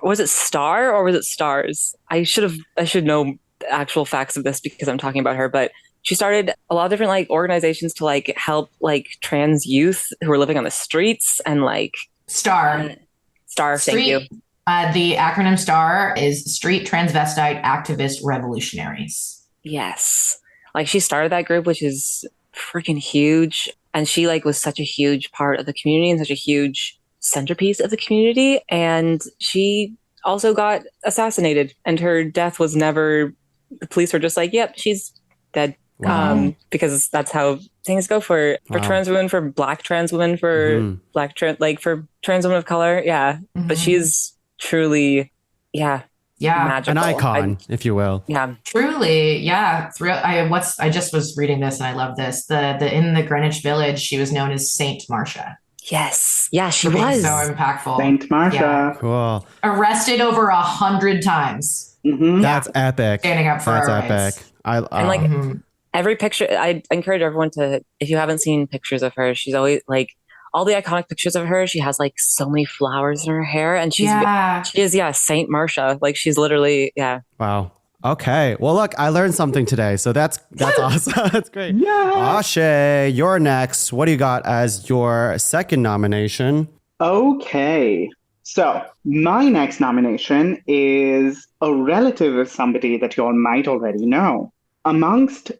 was it Star or was it Stars? I should know the actual facts of this because I'm talking about her, but she started a lot of different like organizations to like help like trans youth who are living on the streets, and like
Star.
Thank you.
The acronym STAR is Street Transvestite Activist Revolutionaries.
Yes. Like she started that group, which is freaking huge. And she like was such a huge part of the community and such a huge centerpiece of the community. And she also got assassinated, and her death was never, the police were just like, yep, she's dead.
Wow.
Because that's how things go for trans women, for Black trans women, for for trans women of color. Yeah. But she's truly, magical.
An icon, if you will.
Yeah.
Truly, yeah. I just was reading this and I love this. The in the Greenwich Village, she was known as Saint Marsha.
Yes. Yeah, she was.
So impactful.
Saint Marsha.
Yeah.
Cool.
Arrested over 100 times.
That's epic.
Standing up for
That's
our
epic.
rights.
And like every picture, I encourage everyone to, if you haven't seen pictures of her, she's always like, all the iconic pictures of her, she has like so many flowers in her hair, and she is Saint Marsha. Like she's literally
Wow. Okay. Well, look, I learned something today, so that's awesome. That's great.
Yeah.
Aashay, you're next. What do you got as your second nomination?
Okay. So my next nomination is a relative of somebody that you all might already know. Amongst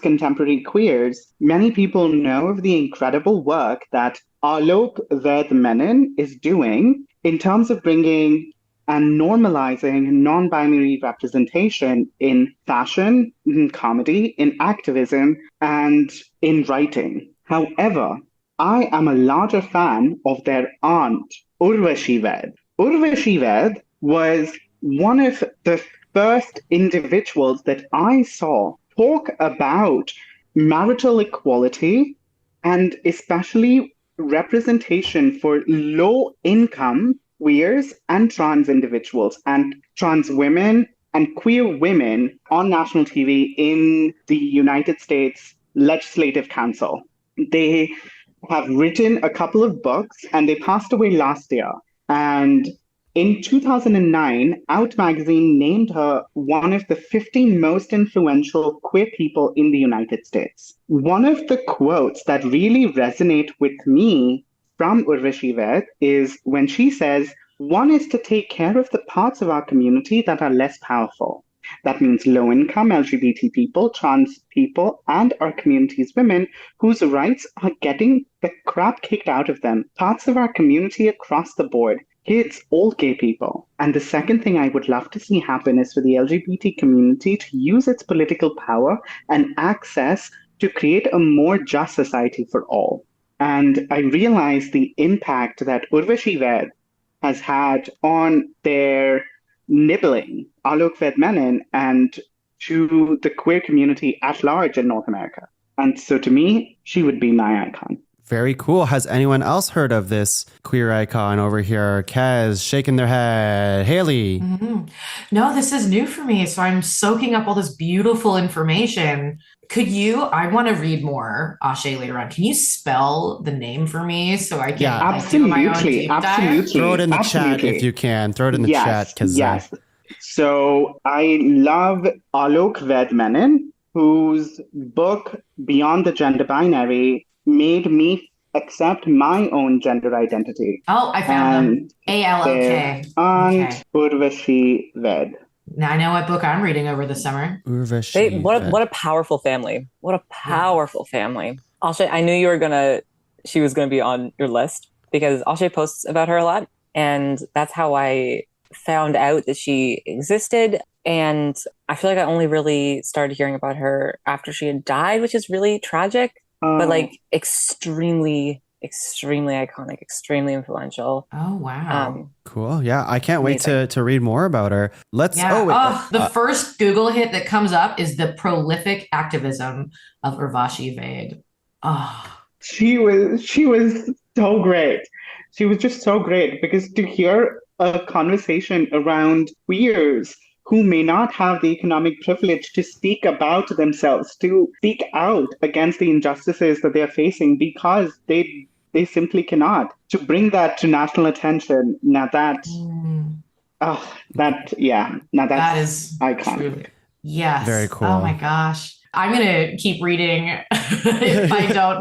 contemporary queers, many people know of the incredible work that Alok Ved Menon is doing in terms of bringing and normalizing non-binary representation in fashion, in comedy, in activism, and in writing. However, I am a larger fan of their aunt, Urvashi Ved. Urvashi Ved was one of the first individuals that I saw talk about marital equality and especially representation for low-income queers and trans individuals and trans women and queer women on national TV in the United States Legislative Council. They have written a couple of books and they passed away last year. And in 2009, Out magazine named her one of the 15 most influential queer people in the United States. One of the quotes that really resonate with me from Urvashi Ved is when she says, "One is to take care of the parts of our community that are less powerful. That means low-income LGBT people, trans people, and our community's women whose rights are getting the crap kicked out of them. Parts of our community across the board. Kids, all gay people." And the second thing I would love to see happen is for the LGBT community to use its political power and access to create a more just society for all. And I realize the impact that Urvashi Ved has had on their nibbling, Alok Ved Menon, and to the queer community at large in North America. And so to me, she would be my icon.
Very cool. Has anyone else heard of this queer icon over here? Kez, shaking their head. Hayley.
Mm-hmm. No, this is new for me. So I'm soaking up all this beautiful information. I want to read more, Aashay, later on. Can you spell the name for me so I can do my own deep dive?
Absolutely.
Throw it in the chat if you can. Throw it in the chat.
Yes. So I love Alok Ved Menon, whose book, Beyond the Gender Binary, made me accept my own gender identity.
Oh, I found them. ALLK.
Aunt Urvashi Ved.
Now I know what book I'm reading over the summer.
Urvashi.
What a powerful family. What a powerful family. Aashay, I knew she was gonna be on your list because Aashay posts about her a lot. And that's how I found out that she existed. And I feel like I only really started hearing about her after she had died, which is really tragic. But like extremely, extremely iconic, extremely influential.
Oh, wow.
Cool. Yeah. I can't wait to read more about her.
The first Google hit that comes up is the prolific activism of Urvashi Ved. Oh.
She was so great. She was just so great because to hear a conversation around queers who may not have the economic privilege to speak about themselves, to speak out against the injustices that they're facing because they simply cannot. To bring that to national attention, now that is iconic.
Truly. Yes.
Very cool.
Oh my gosh. I'm going to keep reading if I don't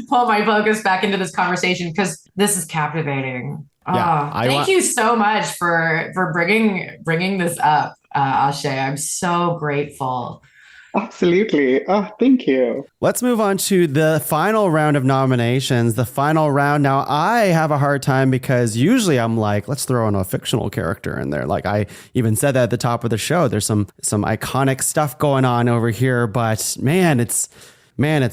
pull my focus back into this conversation because this is captivating.
Yeah,
thank you so much for bringing this up, Aashay. I'm so grateful.
Absolutely. Oh, thank you.
Let's move on to the final round of nominations. The final round. Now, I have a hard time because usually I'm like, let's throw in a fictional character in there. Like I even said that at the top of the show. There's some iconic stuff going on over here, but man, it's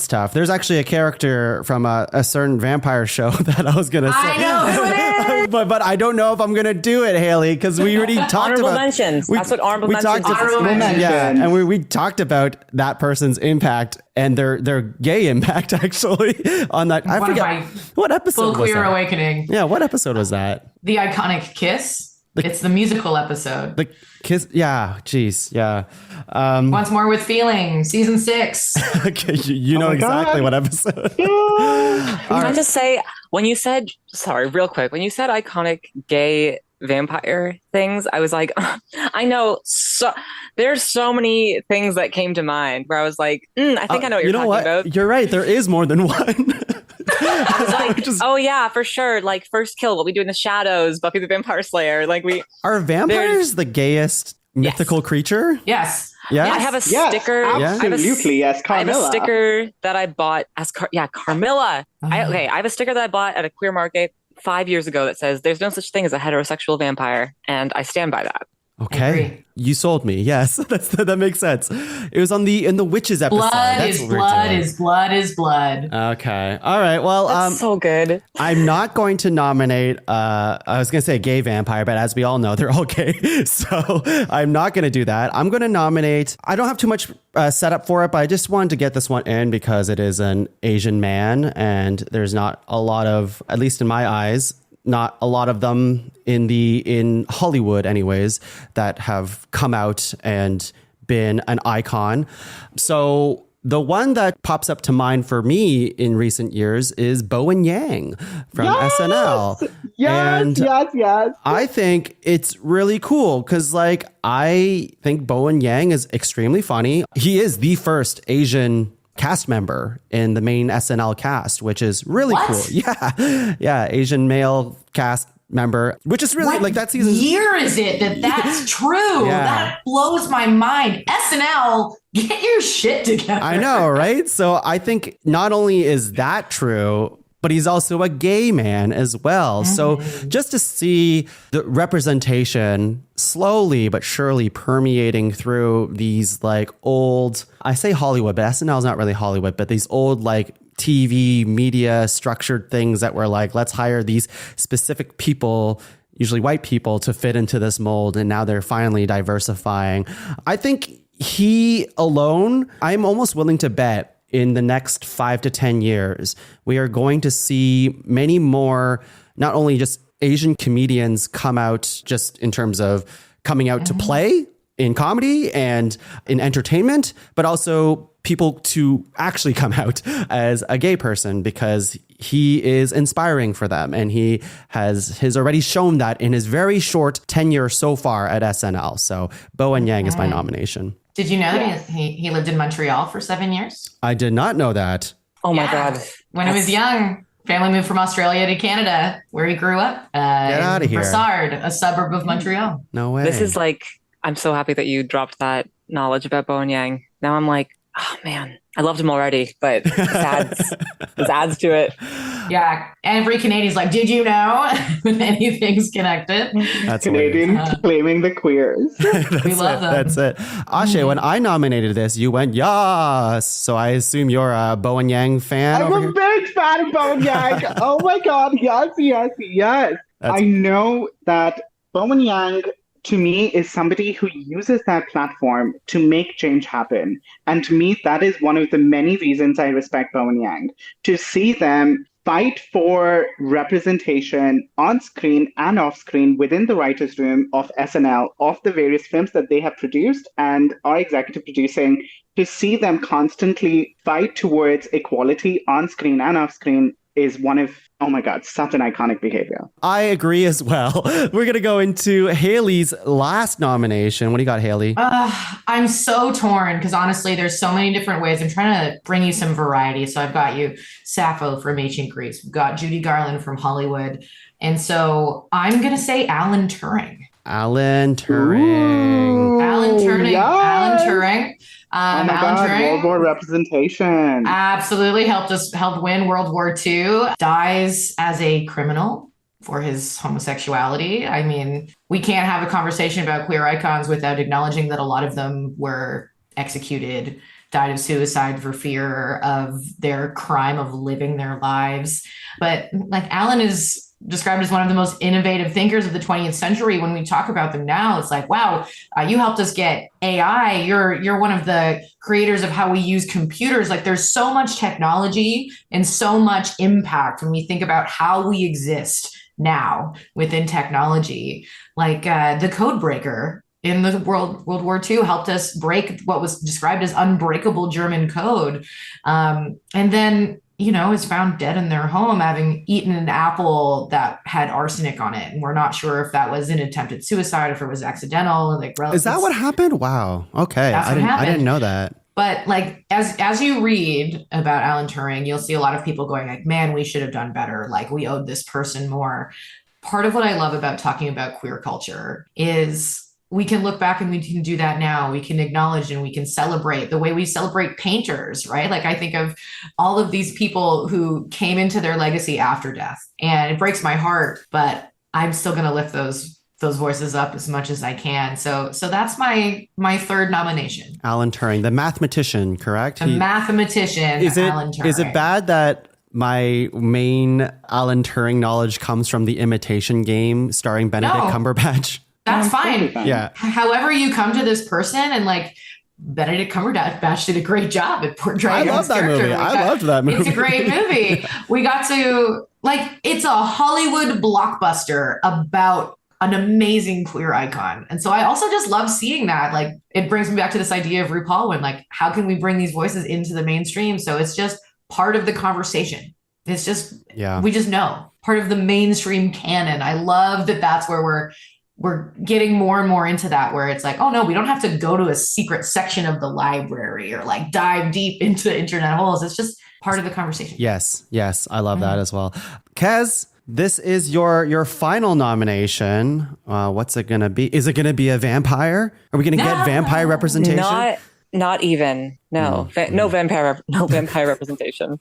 tough. There's actually a character from a certain vampire show that I was going to say.
I know who it is.
but I don't know if I'm going to do it, Hayley, because we already talked
honorable
about
mentions. That's what honorable mentions.
Honorable mentions.
Yeah, and we talked about that person's impact and their gay impact actually on that. I forget what episode was that?
Full Queer Awakening.
Yeah, what episode was that?
The iconic kiss. It's the musical episode.
The kiss. Yeah. Geez. Yeah.
Once More with Feeling, season 6.
Okay, you know exactly what episode.
Can I just say, when you said iconic gay vampire things, I was like, I know. So there's so many things that came to mind where I was like, I think I know what you're talking about.
You're right. There is more than one.
I was like, oh yeah, for sure. Like First Kill, What We Do in the Shadows, Buffy the Vampire Slayer. Like
are vampires the gayest mythical creature?
Yes.
Yeah.
I have a sticker.
Absolutely. Yes. Carmilla.
I have a sticker that I bought as Carmilla. I have a sticker that I bought at a queer market 5 years ago that says there's no such thing as a heterosexual vampire, and I stand by that.
Okay, you sold me. Yes, that makes sense. It was in the witches episode.
Blood is blood is blood.
Okay, all right. Well,
That's so good.
I'm not going to nominate. I was going to say a gay vampire, but as we all know, they're all gay, so I'm not going to do that. I'm going to nominate. I don't have too much setup for it, but I just wanted to get this one in because it is an Asian man, and there's not a lot of, at least in my eyes, not a lot of them in Hollywood anyways, that have come out and been an icon. So the one that pops up to mind for me in recent years is Bowen Yang from SNL.
Yes.
I think it's really cool because, like, I think Bowen Yang is extremely funny. He is the first Asian cast member in the main SNL cast, which is really cool. Yeah, Asian male cast member, which is really like that season.
What year is it that's true?
Yeah.
That blows my mind. SNL, get your shit together.
I know, right? So I think not only is that true, but he's also a gay man as well. So just to see the representation slowly but surely permeating through these like old, I say Hollywood, but SNL is not really Hollywood, but these old like TV media structured things that were like, let's hire these specific people, usually white people, to fit into this mold. And now they're finally diversifying. I think he alone, I'm almost willing to bet in the next 5 to 10 years, we are going to see many more, not only just Asian comedians come out just in terms of coming out to play in comedy and in entertainment, but also people to actually come out as a gay person because he is inspiring for them. And he has already shown that in his very short tenure so far at SNL. So Bowen Yang is my nomination.
Did you know that he lived in Montreal for 7 years?
I did not know that.
Oh my God.
When he was young, family moved from Australia to Canada, where he grew up.
Get out of here.
Brossard, a suburb of Montreal.
No way.
This is like, I'm so happy that you dropped that knowledge about Bowen Yang. Now I'm like, oh man, I loved him already, but this adds to it.
Yeah, every Canadian's like, did you know? Anything's connected.
That's
Canadians claiming the queers.
We love them.
That's it. Aashay, when I nominated this, you went, yes. So I assume you're a Bowen Yang fan.
I'm a big fan of Bowen Yang. Oh my God. Yes. I know that Bowen Yang, to me, is somebody who uses that platform to make change happen. And to me, that is one of the many reasons I respect Bowen Yang. To see them fight for representation on screen and off screen within the writer's room of SNL, of the various films that they have produced and are executive producing, to see them constantly fight towards equality on screen and off screen is one of, oh my God, such an iconic behavior.
I agree as well. We're going to go into Hayley's last nomination. What do you got, Hayley?
I'm so torn because honestly, there's so many different ways. I'm trying to bring you some variety. So I've got you Sappho from Ancient Greece. We've got Judy Garland from Hollywood. And so I'm going to say Alan Turing.
Alan Turing.
Alan Turing.
Yes.
Alan Turing.
Oh my
Alan
God,
Turing
World War representation.
absolutely helped win World War II. Dies as a criminal for his homosexuality. I mean, we can't have a conversation about queer icons without acknowledging that a lot of them were executed, died of suicide for fear of their crime of living their lives. But like Alan is described as one of the most innovative thinkers of the 20th century. When we talk about them now, it's like, wow, you helped us get AI. You're one of the creators of how we use computers. Like there's so much technology and so much impact when we think about how we exist now within technology. Like the code breaker in the World War II helped us break what was described as unbreakable German code. And then is found dead in their home, having eaten an apple that had arsenic on it. And we're not sure if that was an attempted suicide, if it was accidental. Like,
is that what happened? Wow. Okay. I didn't know that.
But like, as you read about Alan Turing, you'll see a lot of people going like, man, we should have done better. Like we owed this person more. Part of what I love about talking about queer culture is we can look back and we can do that now. We can acknowledge and we can celebrate the way we celebrate painters, right? Like I think of all of these people who came into their legacy after death, and it breaks my heart, but I'm still going to lift those voices up as much as I can. So that's my third nomination.
Alan Turing, the mathematician, correct?
Mathematician, Alan Turing.
Is it bad that my main Alan Turing knowledge comes from The Imitation Game starring Benedict Cumberbatch?
That's fine.
Yeah.
However you come to this person, and like Benedict Cumberbatch did a great job at portraying
I love that movie. I loved that movie.
It's a great movie. We got to, like, it's a Hollywood blockbuster about an amazing queer icon. And so I also just love seeing that. Like, it brings me back to this idea of RuPaul and like, how can we bring these voices into the mainstream? So it's just part of the conversation. It's just, we just know, part of the mainstream canon. I love that that's where we're getting more and more into that, where it's like, oh no, we don't have to go to a secret section of the library or like dive deep into internet holes. It's just part of the conversation.
Yes. I love that as well. Kez, this is your final nomination. What's it going to be? Is it going to be a vampire? Are we going to get vampire representation?
Not even. No. No vampire representation.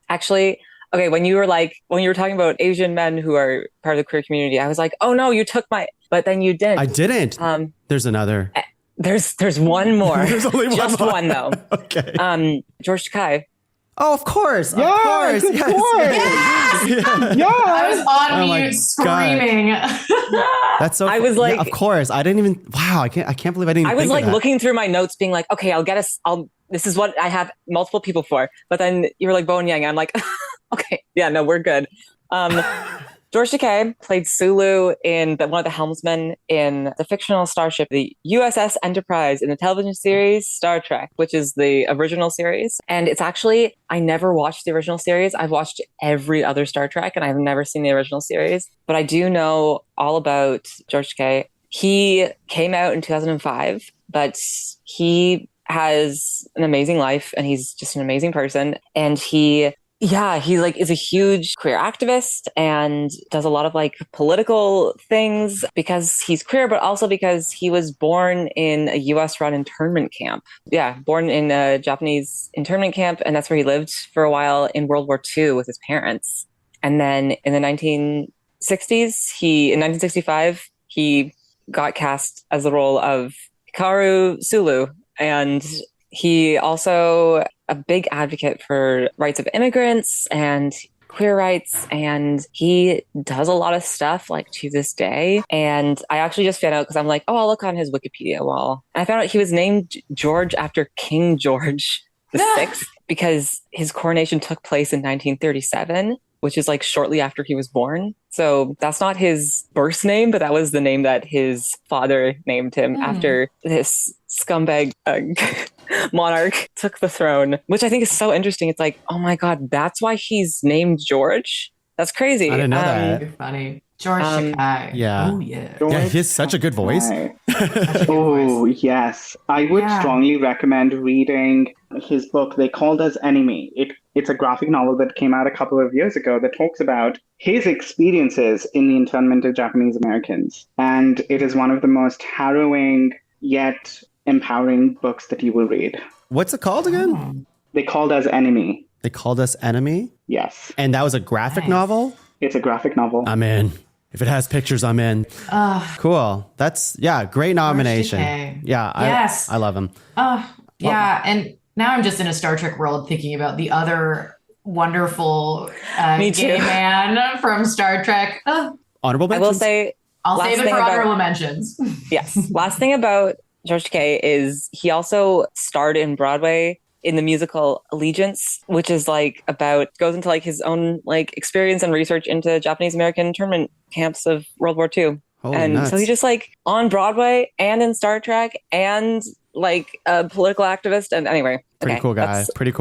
Actually, okay, when you were talking about Asian men who are part of the queer community, I was like, oh no, you took but then you didn't.
I didn't. There's another.
There's one more.
There's only one
Just
more.
one though.
Okay.
George Takei.
Oh, of course.
Yes, of course.
Yes.
Yeah.
I was on
my
mute screaming.
That's so.
I was like,
of course. I didn't even. Wow. I can't believe I didn't.
I was
think
like
of that.
looking through my notes, being like, okay, this is what I have multiple people for. But then you were like Bowen Yang. I'm like, okay, yeah, no, we're good. George Takei played Sulu in one of the helmsmen in the fictional starship, the USS Enterprise, in the television series Star Trek, which is the original series. And it's actually, I never watched the original series. I've watched every other Star Trek and I've never seen the original series. But I do know all about George Takei. He came out in 2005, but he has an amazing life and he's just an amazing person. And he like is a huge queer activist and does a lot of like political things because he's queer, but also because he was born in a US run internment camp. Yeah, born in a Japanese internment camp. And that's where he lived for a while in World War II with his parents. And then in the 1960s, in 1965, he got cast as the role of Hikaru Sulu. And he also a big advocate for rights of immigrants and queer rights. And he does a lot of stuff like to this day. And I actually just found out because I'm like, oh, I'll look on his Wikipedia wall. And I found out he was named George after King George VI because his coronation took place in 1937, which is like shortly after he was born. So that's not his birth name, but that was the name that his father named him after this scumbag monarch took the throne, which I think is so interesting. It's like, oh my God, that's why he's named George? That's crazy.
I didn't know that.
You're funny. George Takei.
Yeah.
Oh, yeah.
Yeah, he has such a good voice.
Oh, yes. I would strongly recommend reading his book, They Called Us Enemy. It's a graphic novel that came out a couple of years ago that talks about his experiences in the internment of Japanese Americans. And it is one of the most harrowing yet empowering books that you will read.
What's it called again?
They Called Us Enemy.
They Called Us Enemy?
Yes.
And that was a graphic novel?
It's a graphic novel.
I'm in. If it has pictures, I'm in. Cool. That's, great nomination. Yeah, I love him.
And now I'm just in a Star Trek world thinking about the other wonderful gay man from Star Trek.
Honorable mentions?
I will say,
I'll save it for honorable mentions.
Yes. Last thing about George Takei is he also starred in Broadway in the musical Allegiance, which is like goes into like his own like experience and research into Japanese American internment camps of World War II. So he's just like on Broadway and in Star Trek and like a political activist. And anyway,
Pretty cool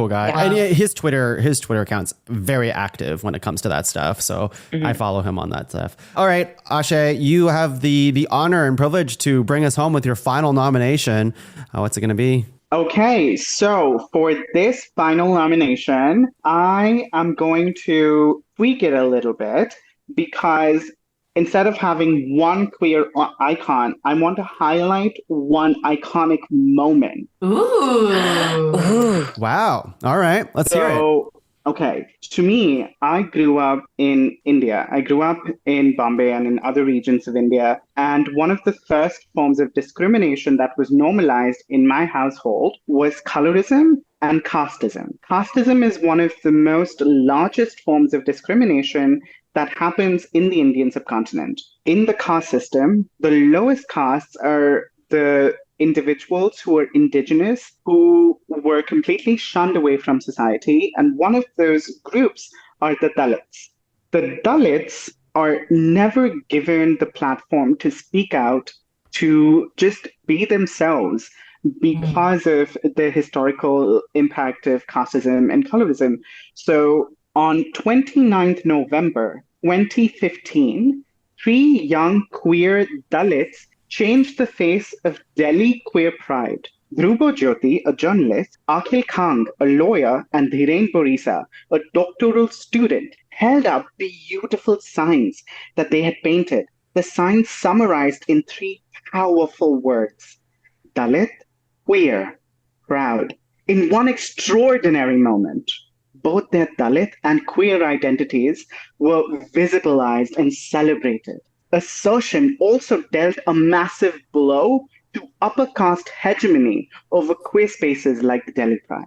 guy.
Yeah.
And his Twitter account's very active when it comes to that stuff. So I follow him on that stuff. All right, Aashay, you have the honor and privilege to bring us home with your final nomination. What's it going to be?
Okay, so for this final nomination, I am going to tweak it a little bit because instead of having one queer icon, I want to highlight one iconic moment.
Ooh.
Wow. All right. Let's hear it.
Okay, to me, I grew up in India. I grew up in Bombay and in other regions of India. And one of the first forms of discrimination that was normalized in my household was colorism and casteism. Casteism is one of the most largest forms of discrimination that happens in the Indian subcontinent. In the caste system, the lowest castes are the individuals who are indigenous, who were completely shunned away from society. And one of those groups are the Dalits. The Dalits are never given the platform to speak out, to just be themselves because of the historical impact of casteism and colorism. So on 29th November 2015, 3 young queer Dalits changed the face of Delhi queer pride. Dhruvo Jyoti, a journalist, Akhil Khang, a lawyer, and Dhiren Borisa, a doctoral student, held up beautiful signs that they had painted. The signs summarized in 3 powerful words: Dalit, queer, proud. In one extraordinary moment, both their Dalit and queer identities were visibilized and celebrated. Assertion also dealt a massive blow to upper caste hegemony over queer spaces like the Delhi Pride.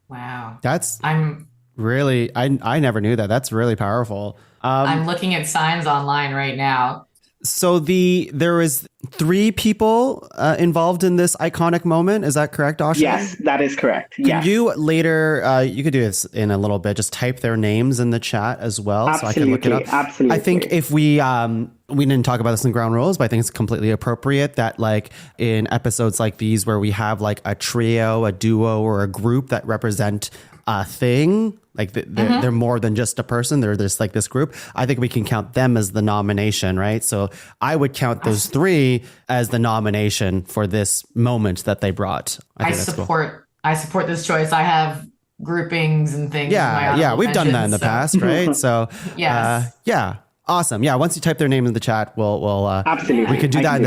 Wow.
I'm really, I never knew that. That's really powerful.
I'm looking at signs online right now.
So there was 3 people involved in this iconic moment. Is that correct, Aashay?
Yes, that is correct.
Can you later, you could do this in a little bit, just type their names in the chat as well.
Absolutely,
so I can look it up.
Absolutely.
I think if we didn't talk about this in ground rules, but I think it's completely appropriate that like in episodes like these where we have like a trio, a duo, or a group that represent a thing, like they're more than just a person. They're just like this group. I think we can count them as the nomination, right? So I would count those 3 as the nomination for this moment that they brought. I
support this choice. I have groupings and things.
Yeah, we've done that in the past, right? So
yes.
Yeah. Awesome. Yeah. Once you type their name in the chat, we'll
absolutely.
We could do that in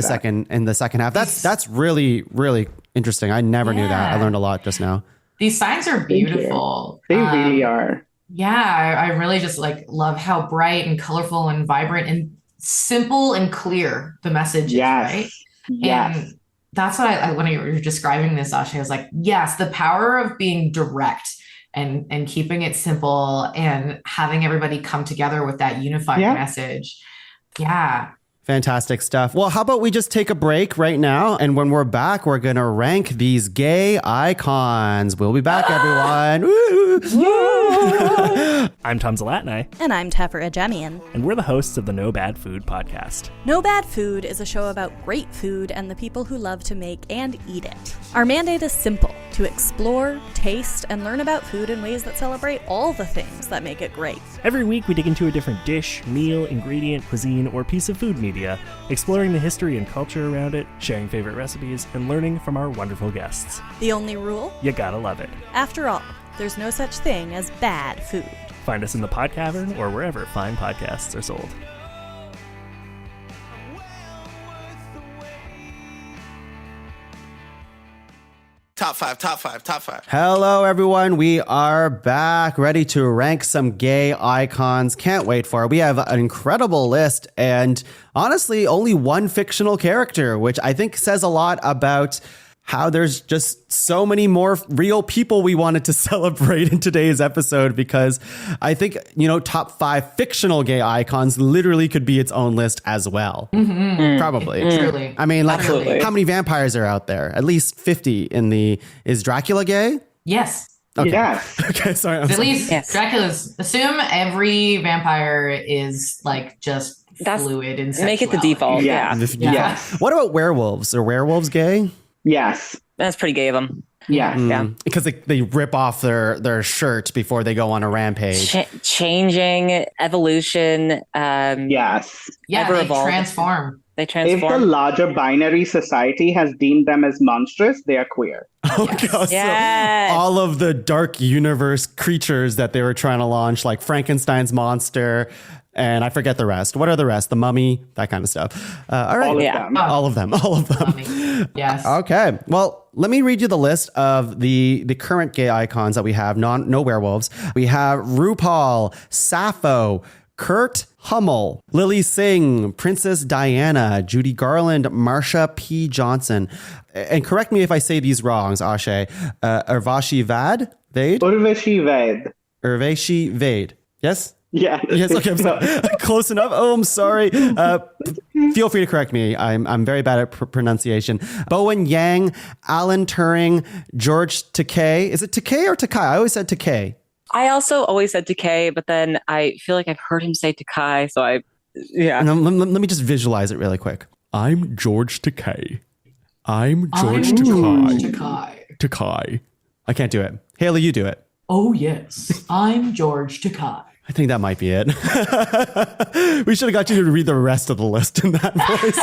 the second half. That's really, really interesting. I never knew that. I learned a lot just now.
These signs are beautiful.
They really are.
Yeah, I really just like love how bright and colorful and vibrant and simple and clear the message is, right?
Yes.
And that's what I when you were describing this, Aashay, I was like, yes, the power of being direct and keeping it simple and having everybody come together with that unified message. Yeah.
Fantastic stuff. Well, how about we just take a break right now? And when we're back, we're going to rank these gay icons. We'll be back, everyone.
I'm Tom Zalatni.
And I'm Tefra Ajemian.
And we're the hosts of the No Bad Food podcast.
No Bad Food is a show about great food and the people who love to make and eat it. Our mandate is simple: to explore, taste, and learn about food in ways that celebrate all the things that make it great.
Every week, we dig into a different dish, meal, ingredient, cuisine, or piece of food media, exploring the history and culture around it, sharing favorite recipes, and learning from our wonderful guests.
The only rule?
You gotta love it.
After all, there's no such thing as bad food.
Find us in the Pod Cavern or wherever fine podcasts are sold.
Top five.
Hello, everyone. We are back, ready to rank some gay icons. Can't wait for it. We have an incredible list and honestly, only one fictional character, which I think says a lot about how there's just so many more real people we wanted to celebrate in today's episode, because I think, top 5 fictional gay icons literally could be its own list as well.
Mm-hmm.
Probably.
Truly.
I mean, like, how many vampires are out there? At least 50 is Dracula gay?
Yes.
Okay.
Yes.
Okay, sorry.
At least Dracula's, assume every vampire is like just fluid and
make it the default. Yeah.
Yes.
What about werewolves? Are werewolves gay?
Yes.
That's pretty gay of them.
Yes.
Yeah.
Because they rip off their shirt before they go on a rampage.
Changing, evolution.
Yes.
Yeah,
ever
they
evolve.
transform.
They
If the
transform.
larger binary society has deemed them as monstrous, they are queer.
Okay, so
Yes.
all of the dark universe creatures that they were trying to launch, like Frankenstein's monster, and I forget the rest. What are the rest? The Mummy, that kind of stuff. All right.
All of
Yeah.
them.
All of them. All of them.
Yes.
Okay. Well, let me read you the list of the current gay icons that we have. No werewolves. We have RuPaul, Sappho, Kurt Hummel, Lily Singh, Princess Diana, Judy Garland, Marsha P. Johnson. And correct me if I say these wrongs, Aashay. Urvashi Vade?
Urvashi Ved.
Urvashi Vade. Yes?
Yeah.
Yes, okay, I'm sorry. Close enough. Oh, I'm sorry. Feel free to correct me. I'm very bad at pronunciation. Bowen Yang, Alan Turing, George Takei. Is it Takei or Takai? I always said Takei.
I also always said Takei, but then I feel like I've heard him say Takai, so yeah.
And let me just visualize it really quick. I'm George Takei. I'm George Takei. Takei. I can't do it. Hayley, you do it.
Oh, yes. I'm George Takei.
I think that might be it. We should have got you to read the rest of the list in that voice.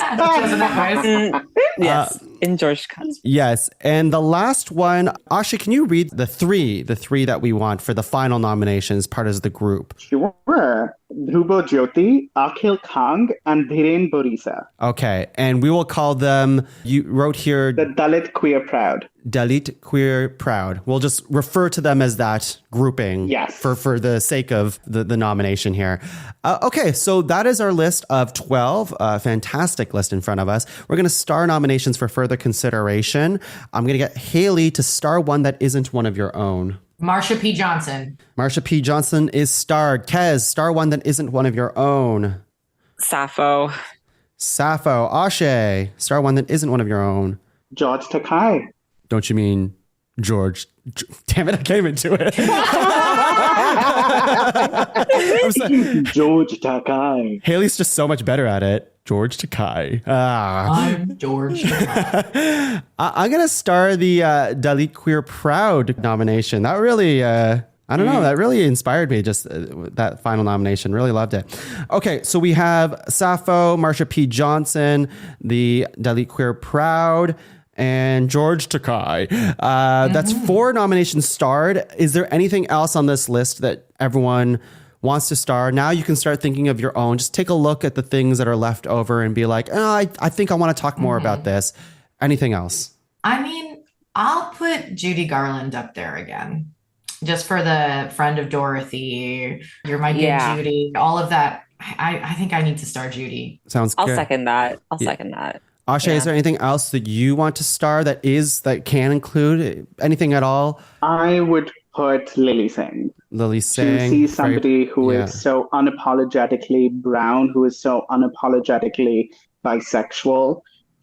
Yes, in George Takei.
Yes. And the last one, Aashay, can you read the three that we want for the final nominations, part of the group?
Sure. Dhruvo Jyoti, Akhil Kang, and Dhiren Borisa.
Okay. And we will call them, you wrote here,
The Dalit Queer Proud.
Dalit Queer Proud. We'll just refer to them as that grouping.
Yes.
For the sake of the nomination here. Okay, so that is our list of 12. Fantastic list in front of us. We're going to star nominations for further consideration. I'm going to get Hayley to star one that isn't one of your own.
Marsha P. Johnson.
Marsha P. Johnson is starred. Kez, star one that isn't one of your own.
Sappho.
Sappho. Aashay, star one that isn't one of your own.
George Takei.
Don't you mean George? Damn it, I came into it. I'm sorry.
George Takei.
Hayley's just so much better at it. George Takei.
I'm George Takei.
I'm going to star the Dalit Queer Proud nomination. That really, I don't know, that really inspired me, just that final nomination. Really loved it. Okay, so we have Sappho, Marsha P. Johnson, the Dalit Queer Proud, and George Takei. That's 4 nominations starred. Is there anything else on this list that everyone wants to star? Now you can start thinking of your own. Just take a look at the things that are left over and be like, oh, I think I want to talk more about this. Anything else?
I mean, I'll put Judy Garland up there again. Just for the friend of Dorothy, you're my good Judy, all of that. I think I need to star Judy.
Sounds good.
I'll second that. Second that.
Aashay, is there anything else that you want to star that can include anything at all?
I would put Lily Singh.
Lily Singh.
To see somebody who is so unapologetically brown, who is so unapologetically bisexual,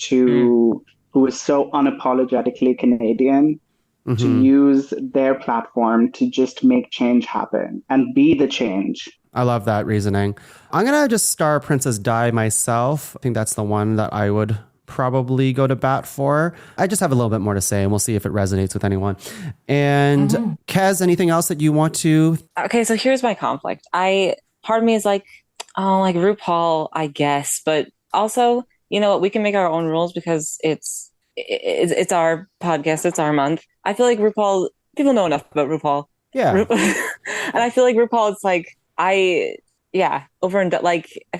who is so unapologetically Canadian, to use their platform to just make change happen and be the change.
I love that reasoning. I'm going to just star Princess Di myself. I think that's the one that I would probably go to bat for. I just have a little bit more to say, and we'll see if it resonates with anyone. And Kez, anything else that you want to?
Okay, so here's my conflict. Part of me is like, oh, like RuPaul, I guess, but also, you know what, we can make our own rules because it's our podcast, it's our month. I feel like RuPaul, people know enough about RuPaul.
Yeah.
And I feel like RuPaul, it's like, I feel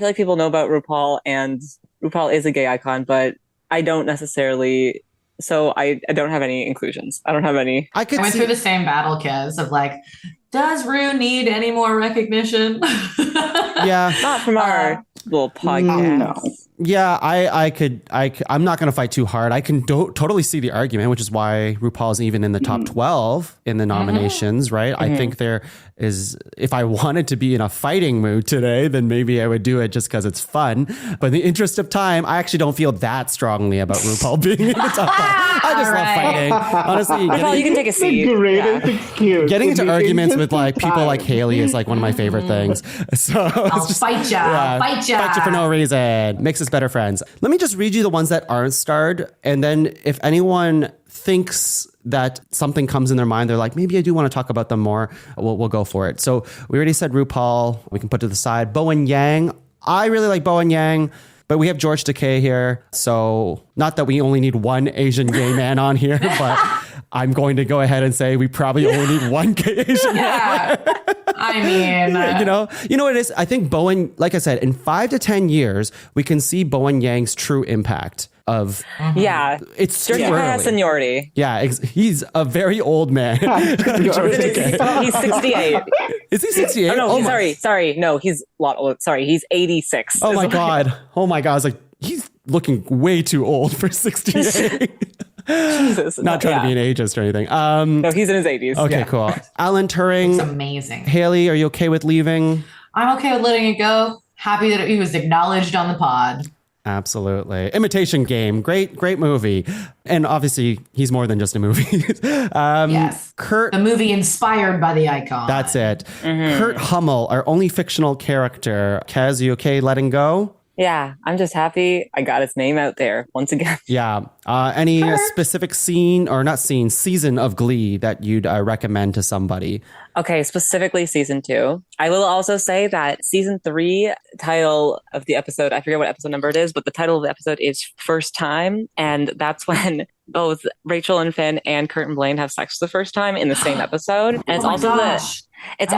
like people know about RuPaul, and RuPaul is a gay icon, but I don't necessarily, so I don't have any inclusions. I don't have any.
I went through the same battle, Kez, of like, does Ru need any more recognition?
Yeah.
Not from our little podcast.
No.
Yeah, I'm not going to fight too hard. I can totally see the argument, which is why RuPaul's even in the top 12 in the nominations, right? I think there is, if I wanted to be in a fighting mood today, then maybe I would do it just because it's fun. But in the interest of time, I actually don't feel that strongly about RuPaul being in the top 5. I just love fighting. Honestly,
RuPaul, you can take a seat.
The greatest excuse.
Getting into arguments with like people like Hayley is like one of my favorite things. So
I'll fight ya. Fight ya.
Fight you for no reason. Makes us better friends. Let me just read you the ones that aren't starred. And then if anyone thinks that something comes in their mind, they're like, maybe I do want to talk about them more, we'll go for it. So we already said RuPaul. We can put to the side. Bowen Yang. I really like Bowen Yang. But we have George Takei here. So not that we only need one Asian gay man on here, but I'm going to go ahead and say we probably only need one gay Asian man.
I mean,
you know what it is? I think Bowen, like I said, in 5 to 10 years, we can see Bowen Yang's true impact of.
Yeah.
It's too
George
early.
has seniority.
Yeah, he's a very old man.
He's 68.
Is he 68?
Oh, no, sorry. No, he's a lot old. Sorry, he's 86.
Oh my God. I was like, he's looking way too old for 68.
Jesus.
Not trying to be an ageist or anything.
No, he's in his 80s.
Okay, cool. Alan Turing.
it's amazing.
Hayley, are you okay with leaving?
I'm okay with letting it go. Happy that he was acknowledged on the pod.
Absolutely. Imitation Game. Great movie. And obviously, he's more than just a movie.
Yes. The movie inspired by the icon.
That's it. Kurt Hummel, our only fictional character. Kez, you okay letting go?
Yeah, I'm just happy I got his name out there once again.
Yeah. Any specific season of Glee that you'd recommend to somebody?
Okay, specifically season 2. I will also say that season 3 title of the episode, I forget what episode number it is, but the title of the episode is First Time. And that's when both Rachel and Finn and Kurt and Blaine have sex for the first time in the same episode. And it's also I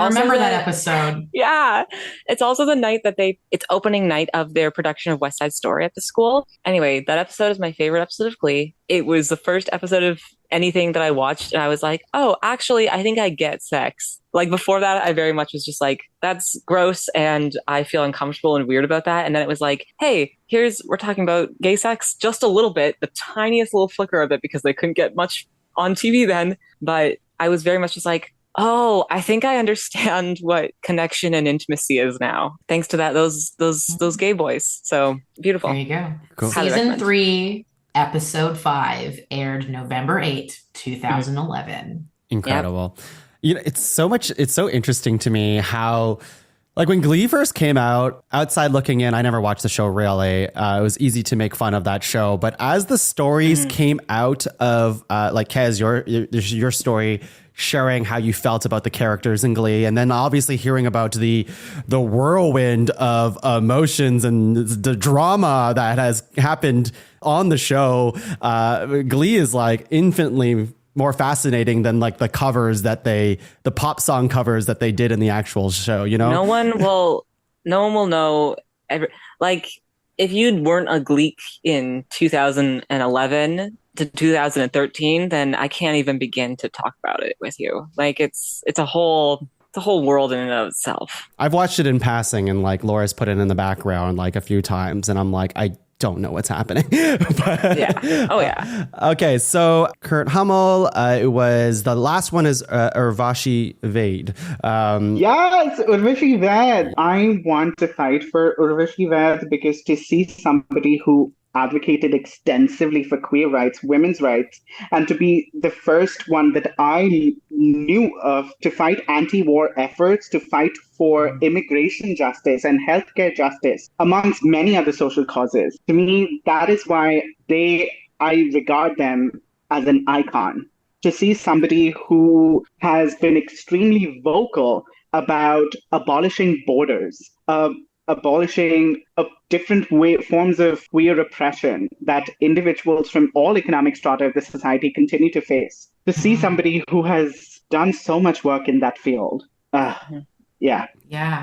remember
that episode.
Yeah. It's also the night that it's opening night of their production of West Side Story at the school. Anyway, that episode is my favorite episode of Glee. It was the first episode of anything that I watched. And I was like, oh, actually, I think I get sex. Like before that, I very much was just like, that's gross. And I feel uncomfortable and weird about that. And then it was like, hey, we're talking about gay sex just a little bit, the tiniest little flicker of it, because they couldn't get much on TV then. But I was very much just like, oh, I think I understand what connection and intimacy is now. Thanks to that, those gay boys. So beautiful.
There you go.
Cool.
Season 3, episode 5 aired November 8th, 2011.
Incredible. Yep. You know, it's so interesting to me how, like when Glee first came out, outside looking in, I never watched the show really. It was easy to make fun of that show. But as the stories came out of, like Kez, your story, sharing how you felt about the characters in Glee, and then obviously hearing about the whirlwind of emotions and the drama that has happened on the show, Glee is like infinitely more fascinating than like the pop song covers that they did in the actual show, you know?
No one will know like if you weren't a Gleek in 2011 to 2013, then I can't even begin to talk about it with you. Like it's a whole world in and of itself.
I've watched it in passing, and like Laura's put it in the background like a few times, and I'm like, I don't know what's happening. But,
yeah. Oh yeah.
Okay. So Kurt Hummel, it was the last one is Urvashi Vaid.
Yes, Urvashi Vaid. I want to fight for Urvashi Vaid because to see somebody who advocated extensively for queer rights, women's rights, and to be the first one that I knew of to fight anti-war efforts, to fight for immigration justice and healthcare justice, amongst many other social causes. To me, that is why I regard them as an icon. To see somebody who has been extremely vocal about abolishing borders, abolishing different forms of queer oppression that individuals from all economic strata of the society continue to face. To see somebody who has done so much work in that field. Yeah.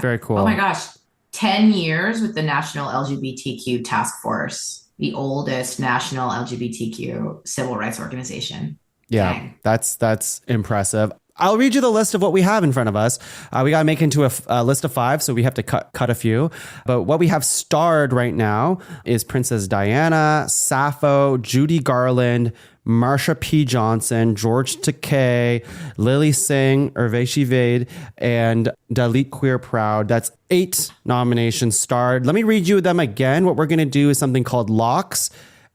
Very cool.
Oh my gosh. 10 years with the National LGBTQ Task Force, the oldest national LGBTQ civil rights organization.
Yeah, dang. That's impressive. I'll read you the list of what we have in front of us. We got to make into a list of 5, so we have to cut a few. But what we have starred right now is Princess Diana, Sappho, Judy Garland, Marsha P. Johnson, George Takei, Lily Singh, Urvashi Vaid, and Dalit Queer Proud. That's 8 nominations starred. Let me read you them again. What we're going to do is something called locks.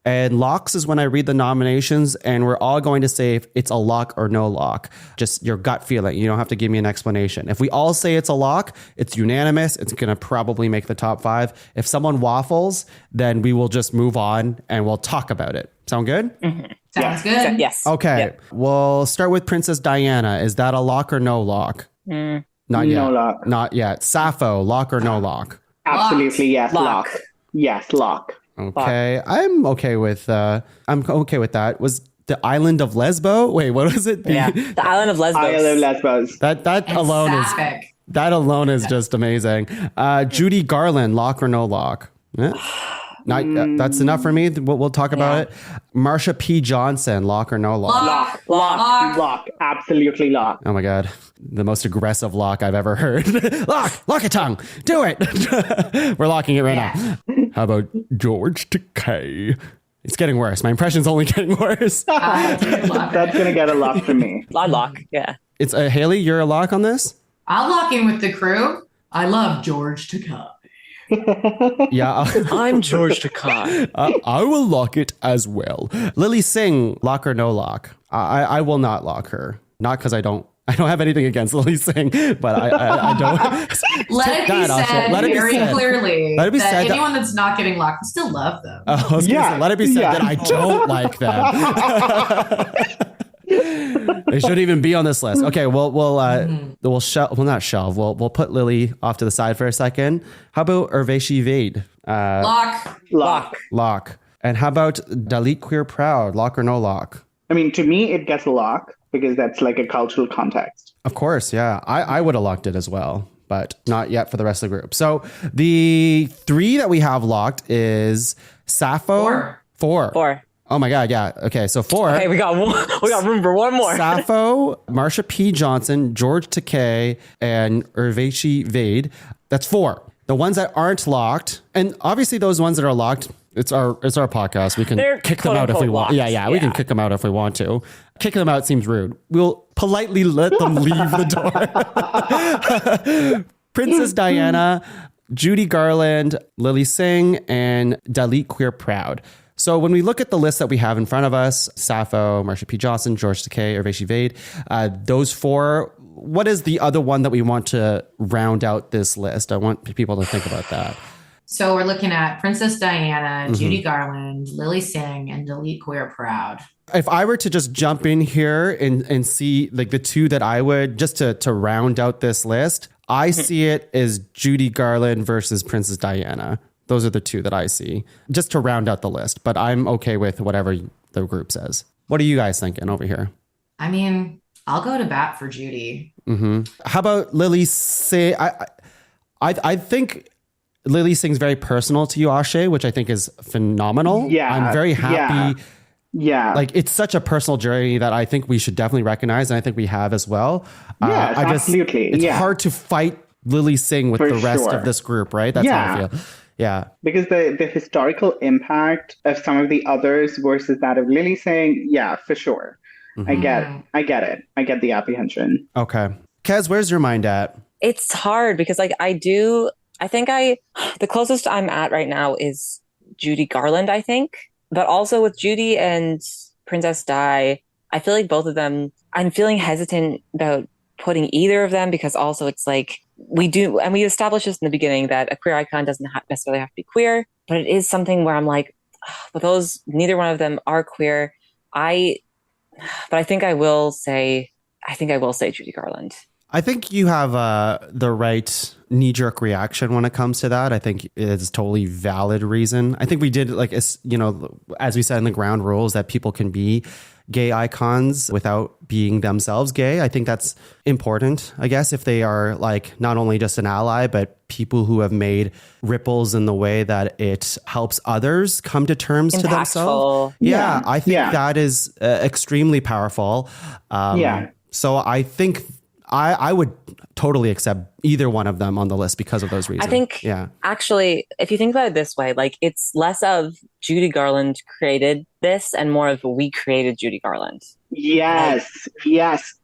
And locks is when I read the nominations, and we're all going to say if it's a lock or no lock. Just your gut feeling. You don't have to give me an explanation. If we all say it's a lock, it's unanimous. It's going to probably make the top 5. If someone waffles, then we will just move on and we'll talk about it. Sound good?
Mm-hmm. Sounds good.
Yes.
Okay.
Yep.
We'll start with Princess Diana. Is that a lock or no lock? Not yet.
No lock.
Not yet. Sappho, lock or no lock?
Absolutely, yes. Lock. Yes, lock.
Okay, I'm okay with that. Was the island of Lesbo? Wait, what was it?
Yeah, the island of Lesbos.
I love Lesbos.
That
And
alone is just amazing. Judy Garland, lock or no lock? Yeah. That's enough for me. We'll talk about it. Marsha P. Johnson, lock or no lock?
Lock. Absolutely lock.
Oh my God. The most aggressive lock I've ever heard. Lock a tongue. Do it. We're locking it right now. How about George Takei? It's getting worse. My impression's only getting worse.
That's going to get a lock for me.
Lock, yeah.
It's Hayley, you're a lock on this?
I'll lock in with the crew. I love George Takei.
Yeah.
I'm George Takei.
I will lock it as well. Lily Singh, lock or no lock? I will not lock her. Not because I don't have anything against Lily Singh, but I don't.
Let it be said very clearly
let it be
that
said
anyone that's not getting locked, I still love them.
I was gonna say, let it be said that I don't like them. They shouldn't even be on this list. Okay, we'll not shelve. We'll put Lily off to the side for a second. How about Urvashi Vaid? Lock. And how about Dalit Queer Proud? Lock or no lock?
I mean, to me, it gets a lock because that's like a cultural context.
Of course, yeah. I would have locked it as well, but not yet for the rest of the group. So the 3 that we have locked is Sappho. 4. Oh my God, yeah. Okay, so 4.
Okay, we got room for one more.
Sappho, Marsha P. Johnson, George Takei, and Urvashi Vaid. That's 4. The ones that aren't locked, and obviously those ones that are locked, it's our podcast. We can kick them out if we want. Yeah, we can kick them out if we want to. Kicking them out seems rude. We'll politely let them leave the door. Princess Diana, Judy Garland, Lily Singh, and Dalit Queer Proud. So when we look at the list that we have in front of us, Sappho, Marsha P. Johnson, George Takei, Urvashi Vaid, those 4, what is the other one that we want to round out this list? I want people to think about that.
So we're looking at Princess Diana, Judy Garland, Lily Singh, and Dalit Queer Proud.
If I were to just jump in here and see like the 2 that I would, just to round out this list, I see it as Judy Garland versus Princess Diana. Those are the 2 that I see, just to round out the list. But I'm okay with whatever the group says. What are you guys thinking over here?
I mean, I'll go to bat for Judy.
How about Lily Singh? I think Lily Singh's very personal to you, Aashay, which I think is phenomenal.
Yeah,
I'm very happy.
Yeah.
Like, it's such a personal journey that I think we should definitely recognize, and I think we have as well.
Yes, absolutely.
It's hard to fight Lily Singh with the rest of this group, right? That's how I feel. Yeah.
Because the historical impact of some of the others versus that of Lily Singh, yeah, for sure. I get it. I get the apprehension.
Okay. Kez, where's your mind at?
It's hard because the closest I'm at right now is Judy Garland, I think. But also with Judy and Princess Di, I feel like both of them, I'm feeling hesitant about putting either of them because also it's like we established this in the beginning that a queer icon doesn't necessarily have to be queer, but it is something where I'm like, but neither one of them are queer. But I think I will say Judy Garland.
I think you have the right knee-jerk reaction when it comes to that. I think it's a totally valid reason. I think we did, like, as we said in the ground rules, that people can be gay icons without being themselves gay. I think that's important, I guess, if they are like not only just an ally, but people who have made ripples in the way that it helps others come to terms to themselves. Yeah, I think that is extremely powerful. So I think I would totally accept either one of them on the list because of those reasons.
I think, actually, if you think about it this way, like it's less of Judy Garland created this and more of we created Judy Garland.
Yes,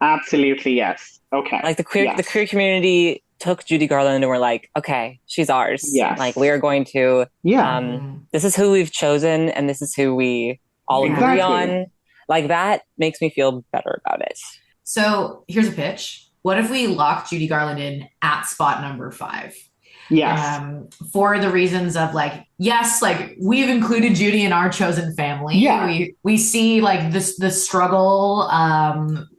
absolutely, yes. Okay.
Like the queer community took Judy Garland and we're like, okay, she's ours.
Yes.
Like we are going to, this is who we've chosen and this is who we all agree on. Like that makes me feel better about it.
So here's a pitch. What if we lock Judy Garland in at spot number 5?
Yes.
For the reasons of like, yes, like we've included Judy in our chosen family.
Yeah.
We see like the struggle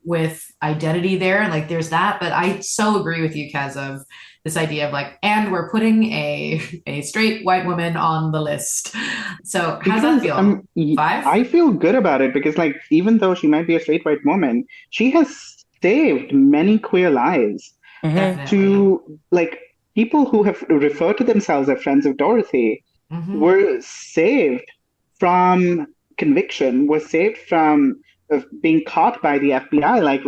with identity there. Like there's that. But I so agree with you, Kez, of this idea of like, and we're putting a straight white woman on the list. So how does that feel? 5?
I feel good about it because, like, even though she might be a straight white woman, she has saved many queer lives. To, like, people who have referred to themselves as friends of Dorothy were saved from conviction, were saved from being caught by the FBI, like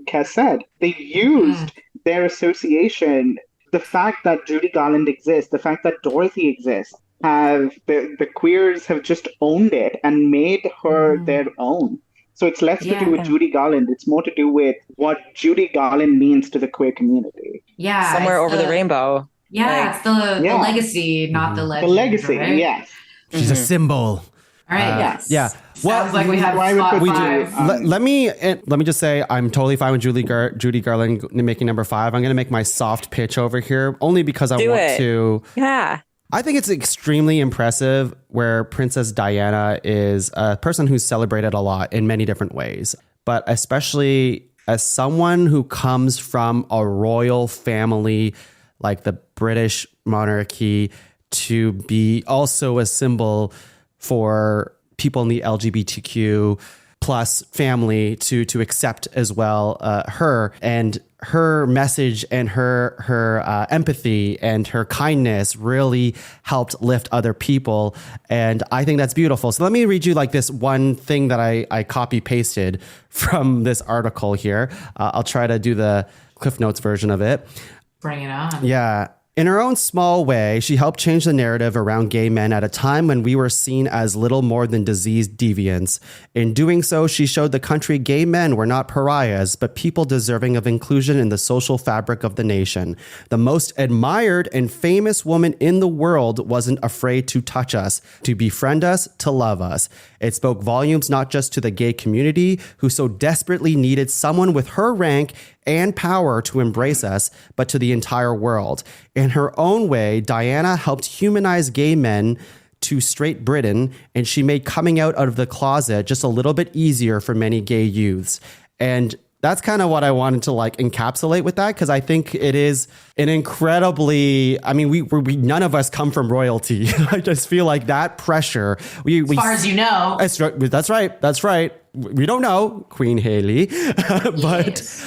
Kez said. They used their association, the fact that Judy Garland exists, the fact that Dorothy exists, the queers have just owned it and made her their own. So it's less to do with Judy Garland. It's more to do with what Judy Garland means to the queer community.
Yeah.
Somewhere over the rainbow.
Yeah, it's the legacy, not the legend.
The legacy,
right?
yes.
She's a symbol.
All right.
Yes.
Yeah.
Sounds like we have spot
We
5.
do. Let me just say I'm totally fine with Judy Garland making number 5. I'm going to make my soft pitch over here only because I want to.
Yeah.
I think it's extremely impressive where Princess Diana is a person who's celebrated a lot in many different ways, but especially as someone who comes from a royal family like the British monarchy, to be also a symbol for people in the LGBTQ plus family to accept as well her and her message and her empathy and her kindness really helped lift other people. And I think that's beautiful. So let me read you like this one thing that I copy pasted from this article here. I'll try to do the Cliff Notes version of it.
Bring it on.
Yeah. In her own small way, she helped change the narrative around gay men at a time when we were seen as little more than diseased deviants. In doing so, she showed the country gay men were not pariahs, but people deserving of inclusion in the social fabric of the nation. The most admired and famous woman in the world wasn't afraid to touch us, to befriend us, to love us. It spoke volumes not just to the gay community, who so desperately needed someone with her rank and power to embrace us, but to the entire world. In her own way, Diana helped humanize gay men to straight Britain, and she made coming out of the closet just a little bit easier for many gay youths. And that's kind of what I wanted to like encapsulate with that, because I think it is an incredibly, I mean, we none of us come from royalty. I just feel like that pressure.
As far as you know.
That's right. We don't know Queen Hayley, but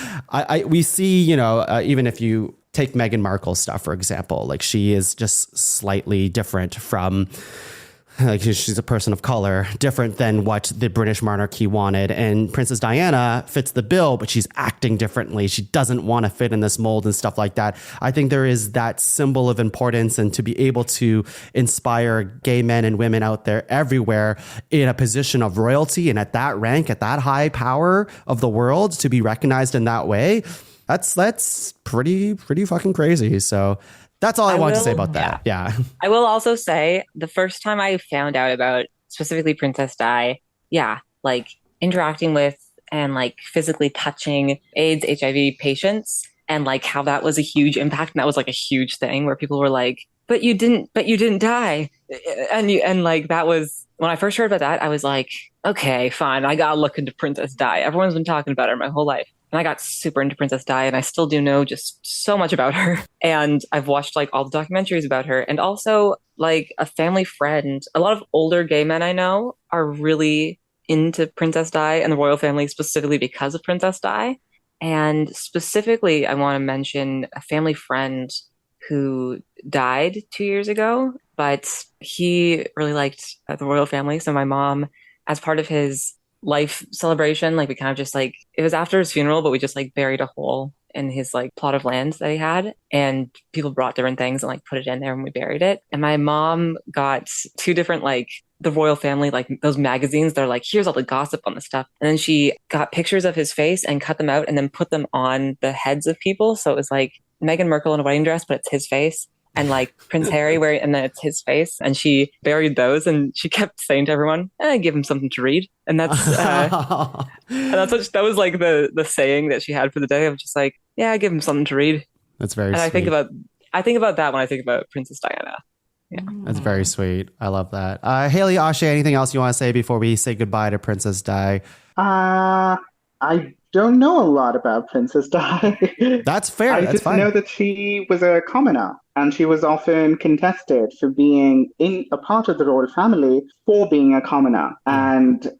we see, you know, even if you take Meghan Markle's stuff, for example, like she is just slightly different from, like she's a person of color, different than what the British monarchy wanted. And Princess Diana fits the bill, but she's acting differently. She doesn't want to fit in this mold and stuff like that. I think there is that symbol of importance, and to be able to inspire gay men and women out there everywhere in a position of royalty and at that rank, at that high power of the world, to be recognized in that way, that's pretty fucking crazy. So that's all I want to say about that. Yeah.
I will also say the first time I found out about specifically Princess Di, like interacting with and like physically touching AIDS, HIV patients, and like how that was a huge impact. And that was like a huge thing where people were like, but you didn't die. And like, that was when I first heard about that, I was like, okay, fine. I got to look into Princess Di. Everyone's been talking about her my whole life. And I got super into Princess Di, and I still do know just so much about her. And I've watched like all the documentaries about her, and also like a family friend. A lot of older gay men I know are really into Princess Di and the royal family specifically because of Princess Di. And specifically, I want to mention a family friend who died 2 years ago, but he really liked the royal family. So my mom, as part of his life celebration, like we kind of just like, it was after his funeral, but we just like buried a hole in his like plot of land that he had, and people brought different things and like put it in there and we buried it. And my mom got 2 different like the royal family, like those magazines, they're like, here's all the gossip on the stuff. And then she got pictures of his face and cut them out and then put them on the heads of people. So it was like Meghan Markle in a wedding dress, but it's his face. And like Prince Harry wearing, and then it's his face. And she buried those, and she kept saying to everyone, give him something to read. And that's that was like the saying that she had for the day of just like, give him something to read.
That's very
and
sweet.
I think about that when I think about Princess Diana. Yeah.
That's very sweet. I love that. Hayley, Aashay, anything else you want to say before we say goodbye to Princess Di?
I don't know a lot about Princess Di.
That's fair.
I
That's
just
fine.
know that she was a commoner and she was often contested for being in a part of the royal family for being a commoner. And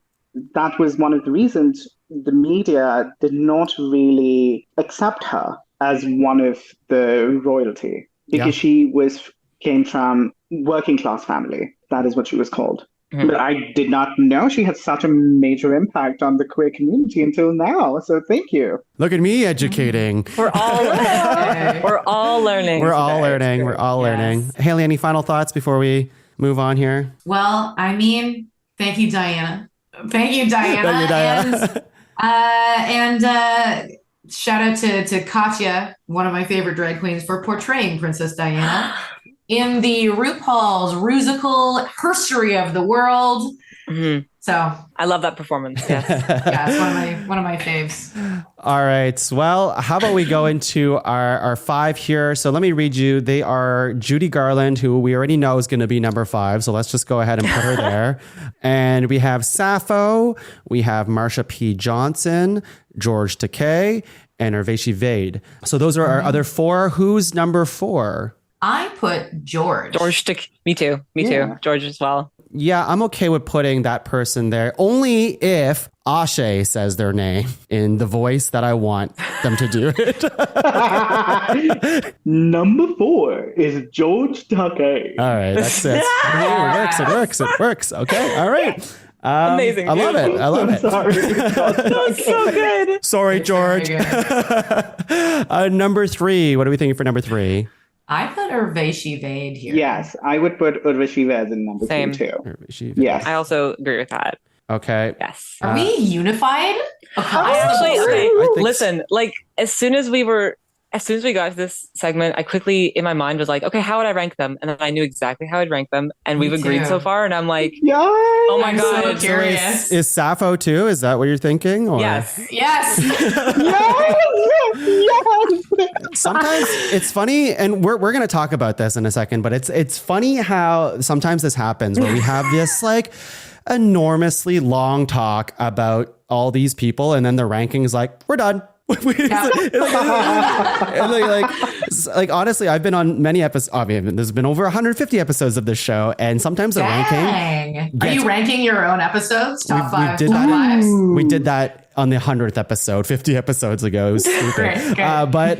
that was one of the reasons the media did not really accept her as one of the royalty because she came from working class family. That is what she was called. But I did not know she had such a major impact on the queer community until now. So thank you.
Look at me educating.
We're all learning. We're all learning.
We're all learning. We're all learning. Hayley, any final thoughts before we move on here?
Well, I mean, thank you, Diana. Thank you, Diana. And shout out to Katya, one of my favorite drag queens, for portraying Princess Diana in the RuPaul's Rusical Herstory of the World.
Mm-hmm.
So
I love that performance. Yes.
Yeah, it's one of my faves.
All right. Well, how about we go into our 5 here? So let me read you. They are Judy Garland, who we already know is going to be number 5. So let's just go ahead and put her there. And we have Sappho. We have Marsha P. Johnson, George Takei, and Urvashi Vade. So those are our other 4. Who's number 4?
I put George.
Me too. George as well.
Yeah, I'm okay with putting that person there, only if Aashay says their name in the voice that I want them to do it.
Number 4 is George Takei.
All right, that's it. It works. Okay, all right.
Amazing.
I love it.
Sorry.
That's so good.
Sorry, George. Number 3. What are we thinking for number 3?
I put Urvashi Vade here.
Yes, I would put Urvashi Vade in number 3 too. Yes.
I also agree with that.
Okay.
Yes.
Are we unified?
Listen, like as soon as we got to this segment, I quickly in my mind was like, okay, how would I rank them? And then I knew exactly how I'd rank them. And we've agreed so far. And I'm like, oh my God.
So curious.
Is Sappho too? Is that what you're thinking? Or?
Yes.
Yes.
Sometimes it's funny, and we're going to talk about this in a second, but it's funny how sometimes this happens where we have this like enormously long talk about all these people, and then the ranking is like, we're done. like honestly, I've been on many episodes. I mean, there's been over 150 episodes of this show, and sometimes the ranking.
Are you ranking your own episodes? Top 5.
We did that on the 100th episode, 50 episodes ago. It was stupid. But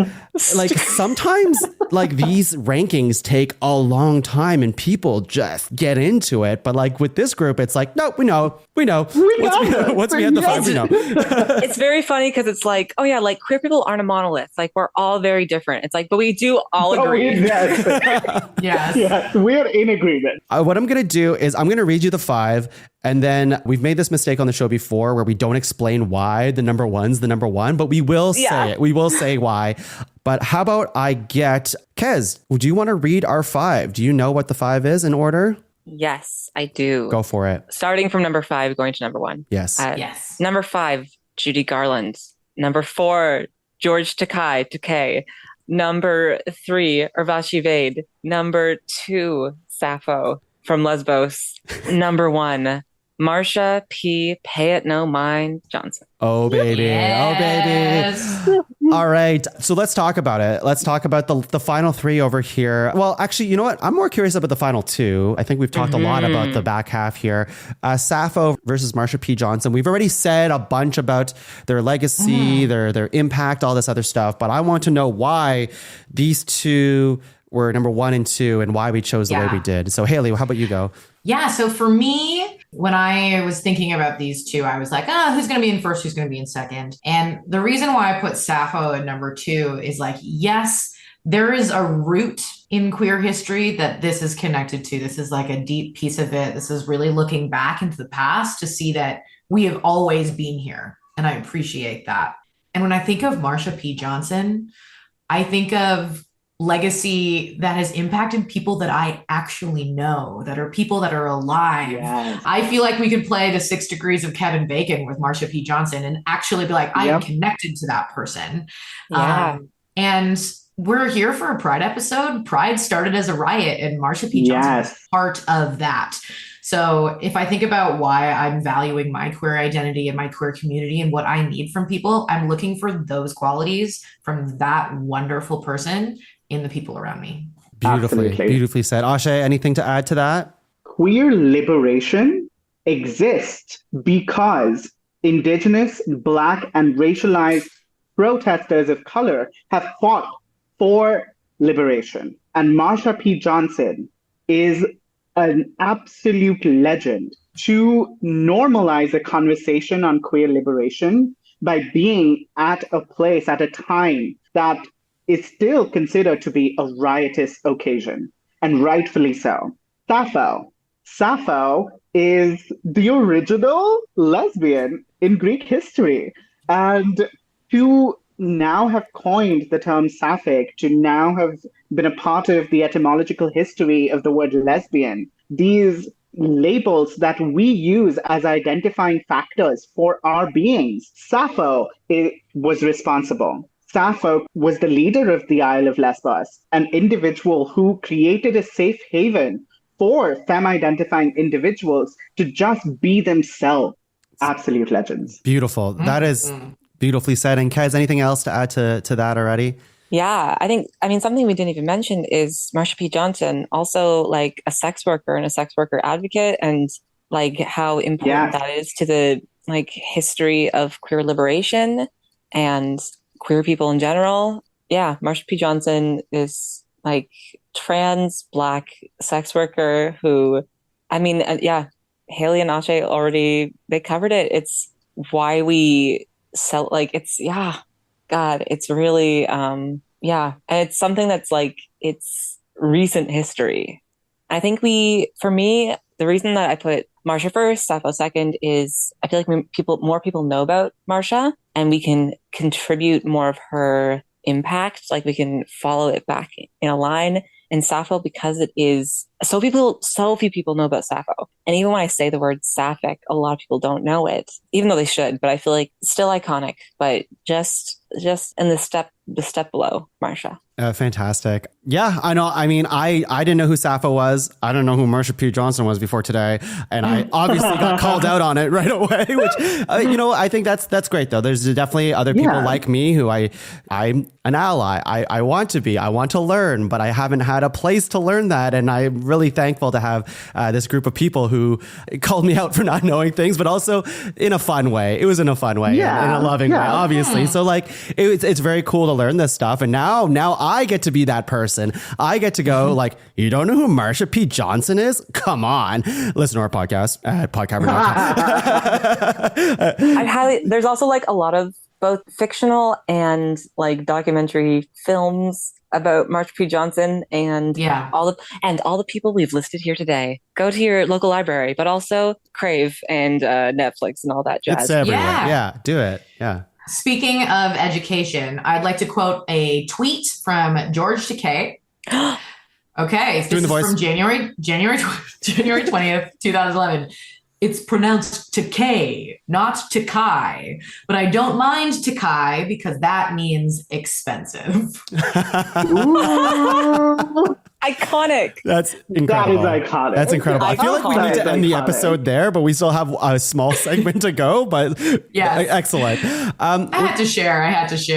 like sometimes like these rankings take a long time and people just get into it. But like with this group, it's like, no, we know. Once we had the 5, we know.
It's very funny because it's like, oh yeah, like queer people aren't a monolith. Like we're all very different. It's like, but we do all agree.
Yes, we're in agreement.
What I'm going to do is I'm going to read you the 5. And then we've made this mistake on the show before where we don't explain why the number 1's the number 1, but we will say it. We will say why. But how about I get Kez, do you want to read our 5? Do you know what the 5 is in order?
Yes, I do.
Go for it.
Starting from number 5, going to number 1.
Yes.
Yes.
Number 5, Judy Garland. Number 4, George Takei. Number 3, Urvashi Vade. Number 2, Sappho from Lesbos. Number 1, Marsha P. Pay It No Mind Johnson.
Oh, baby.
Yes.
Oh, baby. All right. So let's talk about it. Let's talk about the final 3 over here. Well, actually, you know what? I'm more curious about the final 2. I think we've talked a lot about the back half here. Sappho versus Marsha P. Johnson. We've already said a bunch about their legacy, their impact, all this other stuff. But I want to know why these 2 were number 1 and 2 and why we chose the way we did. So Hayley, how about you go?
Yeah. So for me, when I was thinking about these 2, I was like, who's going to be in first? Who's going to be in second? And the reason why I put Sappho at number 2 is like, yes, there is a root in queer history that this is connected to. This is like a deep piece of it. This is really looking back into the past to see that we have always been here. And I appreciate that. And when I think of Marsha P. Johnson, I think of legacy that has impacted people that I actually know, that are people that are alive.
Yes.
I feel like we could play the 6 Degrees of Kevin Bacon with Marsha P. Johnson and actually be like, I am connected to that person. And we're here for a Pride episode. Pride started as a riot and Marsha P. Johnson was part of that. So if I think about why I'm valuing my queer identity and my queer community and what I need from people, I'm looking for those qualities from that wonderful person in the people around me.
Beautifully said. Aashay, anything to add to that?
Queer liberation exists because Indigenous, Black, and racialized protesters of color have fought for liberation. And Marsha P. Johnson is an absolute legend to normalize a conversation on queer liberation by being at a place, at a time that is still considered to be a riotous occasion, and rightfully so. Sappho is the original lesbian in Greek history. And to now have coined the term sapphic, to now have been a part of the etymological history of the word lesbian, these labels that we use as identifying factors for our beings, Sappho was responsible. Sappho was the leader of the Isle of Lesbos, an individual who created a safe haven for femme-identifying individuals to just be themselves. Absolute legends.
Beautiful. That is beautifully said. And Kez, anything else to add to that already?
Yeah, I mean, something we didn't even mention is Marsha P. Johnson, also like a sex worker and a sex worker advocate, and like how important that is to the like history of queer liberation and queer people in general. Yeah, Marsha P. Johnson is like trans Black sex worker who, I mean, Hayley and Aashay already, they covered it. It's why we sell, like, it's, God, it's really, and it's something that's like, it's recent history. I think for me, the reason that I put Marsha first, Sappho second is I feel like more people know about Marsha, and we can contribute more of her impact. Like we can follow it back in a line. And Sappho, because it is so few people know about Sappho. And even when I say the word sapphic, a lot of people don't know it, even though they should. But I feel like still iconic, but just in the step below Marsha.
Fantastic. Yeah, I know. I mean, I didn't know who Sappho was. I don't know who Marsha P. Johnson was before today. And I obviously got called out on it right away, which, I think that's great, though. There's definitely other people like me who I'm an ally. I want to be. I want to learn, but I haven't had a place to learn that. And I'm really thankful to have this group of people who called me out for not knowing things, but also in a fun way. It was in a fun way, in a loving way, obviously. So like, it's very cool to learn this stuff. And now I get to be that person. I get to go like, you don't know who Marsha P. Johnson is? Come on. Listen to our podcast at podcavern.com.
There's also like a lot of both fictional and like documentary films about Marsha P. Johnson and all the people we've listed here today. Go to your local library, but also Crave and Netflix and all that jazz.
It's everywhere. Yeah, do it. Yeah.
Speaking of education, I'd like to quote a tweet from George Takei. Okay, this is from January 20th, 2011. It's pronounced Takei, not Takai, but I don't mind Takai because that means expensive.
Iconic.
That's incredible.
That is iconic.
That's incredible. I feel like we need to end the episode there, but we still have a small segment to go. But excellent.
I had to share.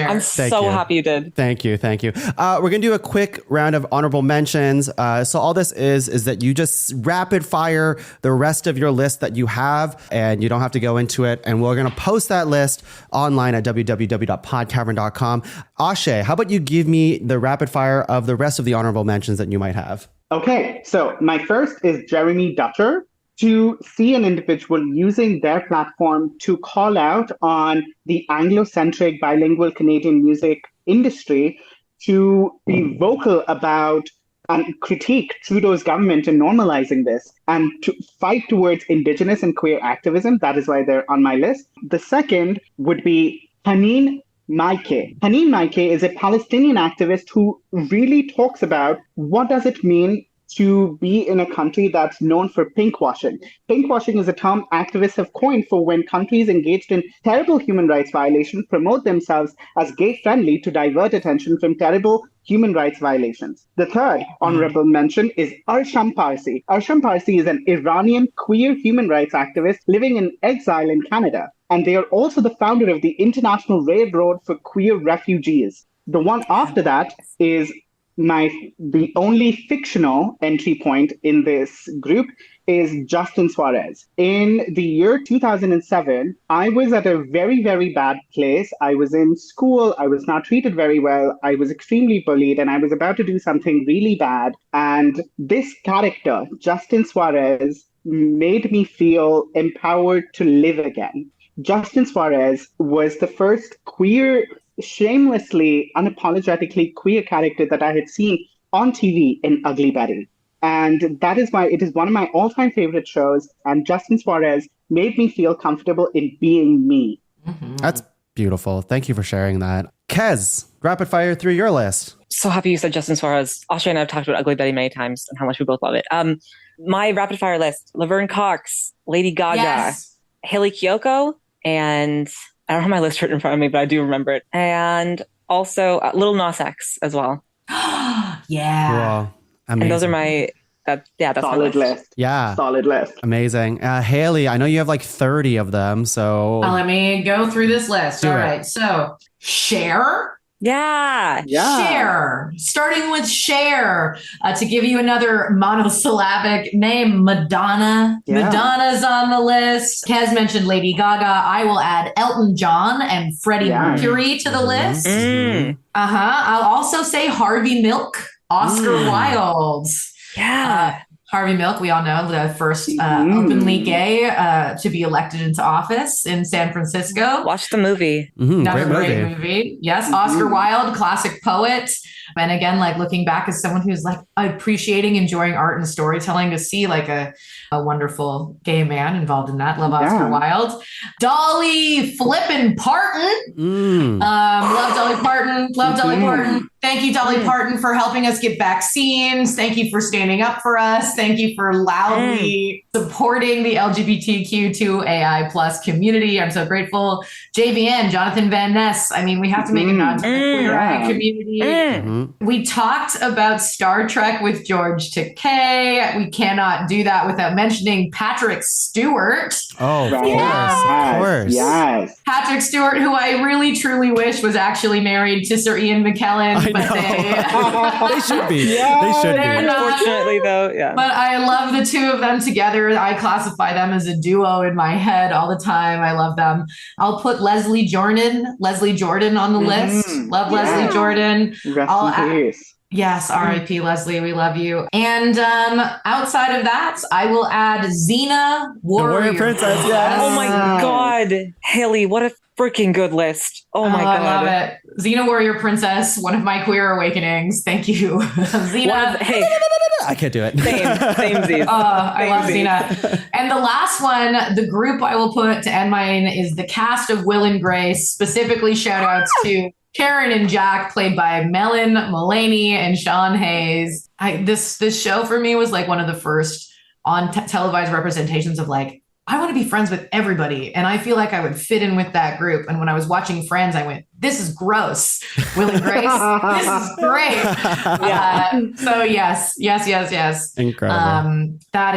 I'm so happy you did.
Thank you. We're going to do a quick round of honorable mentions. So all this is that you just rapid fire the rest of your list that you have, and you don't have to go into it. And we're going to post that list online at www.podcavern.com. Aashay, how about you give me the rapid fire of the rest of the honorable mentions that you might have?
Okay, so my first is Jeremy Dutcher. To see an individual using their platform to call out on the Anglo-centric bilingual Canadian music industry, to be vocal about and critique Trudeau's government in normalizing this, and to fight towards Indigenous and queer activism. That is why they're on my list. The second would be Haneen Maike. Haneen Maike is a Palestinian activist who really talks about what does it mean to be in a country that's known for pinkwashing. Pinkwashing is a term activists have coined for when countries engaged in terrible human rights violations promote themselves as gay-friendly to divert attention from terrible human rights violations. The third honorable mention is Arsham Parsi. Arsham Parsi is an Iranian queer human rights activist living in exile in Canada. And they are also the founder of the International Railroad for Queer Refugees. The one after that is the only fictional entry point in this group is Justin Suarez. In the year 2007, I was at a very, very bad place. I was in school. I was not treated very well. I was extremely bullied, and I was about to do something really bad. And this character, Justin Suarez, made me feel empowered to live again. Justin Suarez was the first queer, shamelessly, unapologetically queer character that I had seen on TV in Ugly Betty. And that is why it is one of my all-time favorite shows. And Justin Suarez made me feel comfortable in being me.
That's beautiful. Thank you for sharing that. Kez, rapid fire through your list.
So happy you said Justin Suarez. Aashay and I have talked about Ugly Betty many times and how much we both love it. My rapid fire list: Laverne Cox, Lady Gaga, Hayley Kiyoko, and I don't have my list written in front of me, but I do remember it. And also Lil Nas X as well.
Yeah.
Cool. Amazing.
And those are my, that's
solid
my list.
Yeah.
Solid list.
Amazing. Hayley, I know you have like 30 of them, so...
Let me go through this list.
Do
All
it.
right. So, Cher.
Yeah.
Cher. Starting with Cher. To give you another monosyllabic name, Madonna.
Yeah.
Madonna's on the list. Kez mentioned Lady Gaga. I will add Elton John and Freddie Mercury to the list. I'll also say Harvey Milk, Oscar Wilde.
Yeah.
Harvey Milk, we all know, the first openly gay to be elected into office in San Francisco.
Watch the movie.
Another great movie. Yes, Oscar Wilde, classic poet. And again, like looking back as someone who's like appreciating, enjoying art and storytelling, to see like a wonderful gay man involved in that. Love Oscar Wilde. Dolly flippin' Parton. Love Dolly Parton. Love Dolly Parton. Thank you, Dolly Parton, for helping us get vaccines. Thank you for standing up for us. Thank you for loudly supporting the LGBTQ2AI plus community. I'm so grateful. JVN, Jonathan Van Ness. I mean, we have to make a nod to the queer eye community. We talked about Star Trek with George Takei. We cannot do that without mentioning Patrick Stewart.
Oh, of course.
Yes.
Patrick Stewart, who I really, truly wish was actually married to Sir Ian McKellen. But
they should be. They should be.
Unfortunately, though, yeah.
But I love the two of them together. I classify them as a duo in my head all the time. I love them. I'll put Leslie Jordan on the list. Love Leslie Jordan.
Rest in peace.
Yes, R.I.P. Leslie, we love you. And outside of that, I will add Xena, Warrior
Princess. Yes.
Oh my God. Haley, what a freaking good list. Oh my God.
I love it. Xena, Warrior Princess, one of my queer awakenings. Thank you. Xena.
Hey.
I can't do it.
Same.
I love Xena. And the last one, the group I will put to end mine is the cast of Will and Grace, specifically shout outs to Karen and Jack, played by Melon Mullaney and Sean Hayes. This show for me was like one of the first on televised representations of like, I want to be friends with everybody. And I feel like I would fit in with that group. And when I was watching Friends, I went, this is gross. Will and Grace, this is great. So yes.
Incredible.
That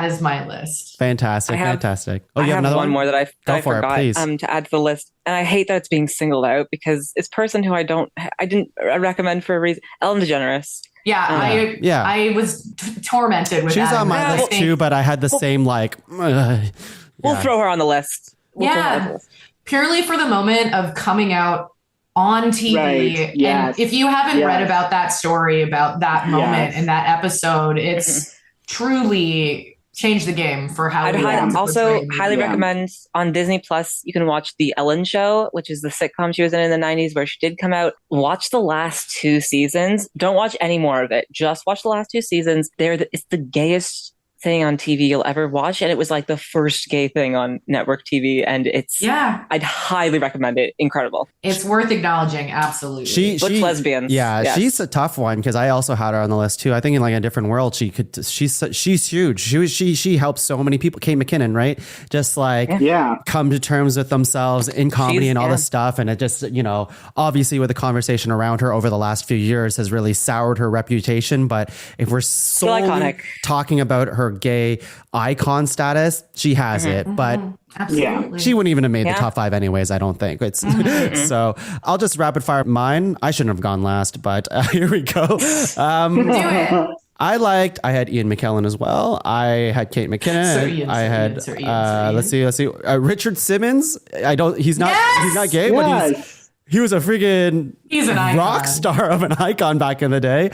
is my list.
Fantastic. Oh, you have another
one more that I forgot to add to the list. And I hate that it's being singled out because it's a person who I didn't recommend for a reason. Ellen DeGeneres.
I was tormented with that.
She's on my list too, but I had the same like.
We'll throw her on the list.
Purely for the moment of coming out on TV.
Right. Yes.
And if you haven't read about that story, about that moment in that episode, it's truly changed the game for how
I'd also highly recommend on Disney Plus, you can watch The Ellen Show, which is the sitcom she was in the 90s where she did come out. Watch the last 2 seasons. Don't watch any more of it. Just watch the last 2 seasons. It's the gayest thing on TV you'll ever watch. And it was like the first gay thing on network TV. And I'd highly recommend it. Incredible.
It's worth acknowledging. Absolutely.
Butch lesbians.
Yeah,
Yes.
she's a tough one because I also had her on the list too. I think in like a different world, she's huge. She helps so many people. Kate McKinnon, right? Just like come to terms with themselves in comedy and all this stuff. And it just, obviously with the conversation around her over the last few years has really soured her reputation. But if we're solely talking about her gay icon status, she has it. But
Absolutely.
she wouldn't even have made the top 5 anyways, I don't think. It's so I'll just rapid fire mine. I shouldn't have gone last, but here we go.
Do it.
I had Ian McKellen as well. I had Kate McKinnon. I had let's see. Richard Simmons. He's not gay, but he was a freaking
an
rock star of an icon back in the day.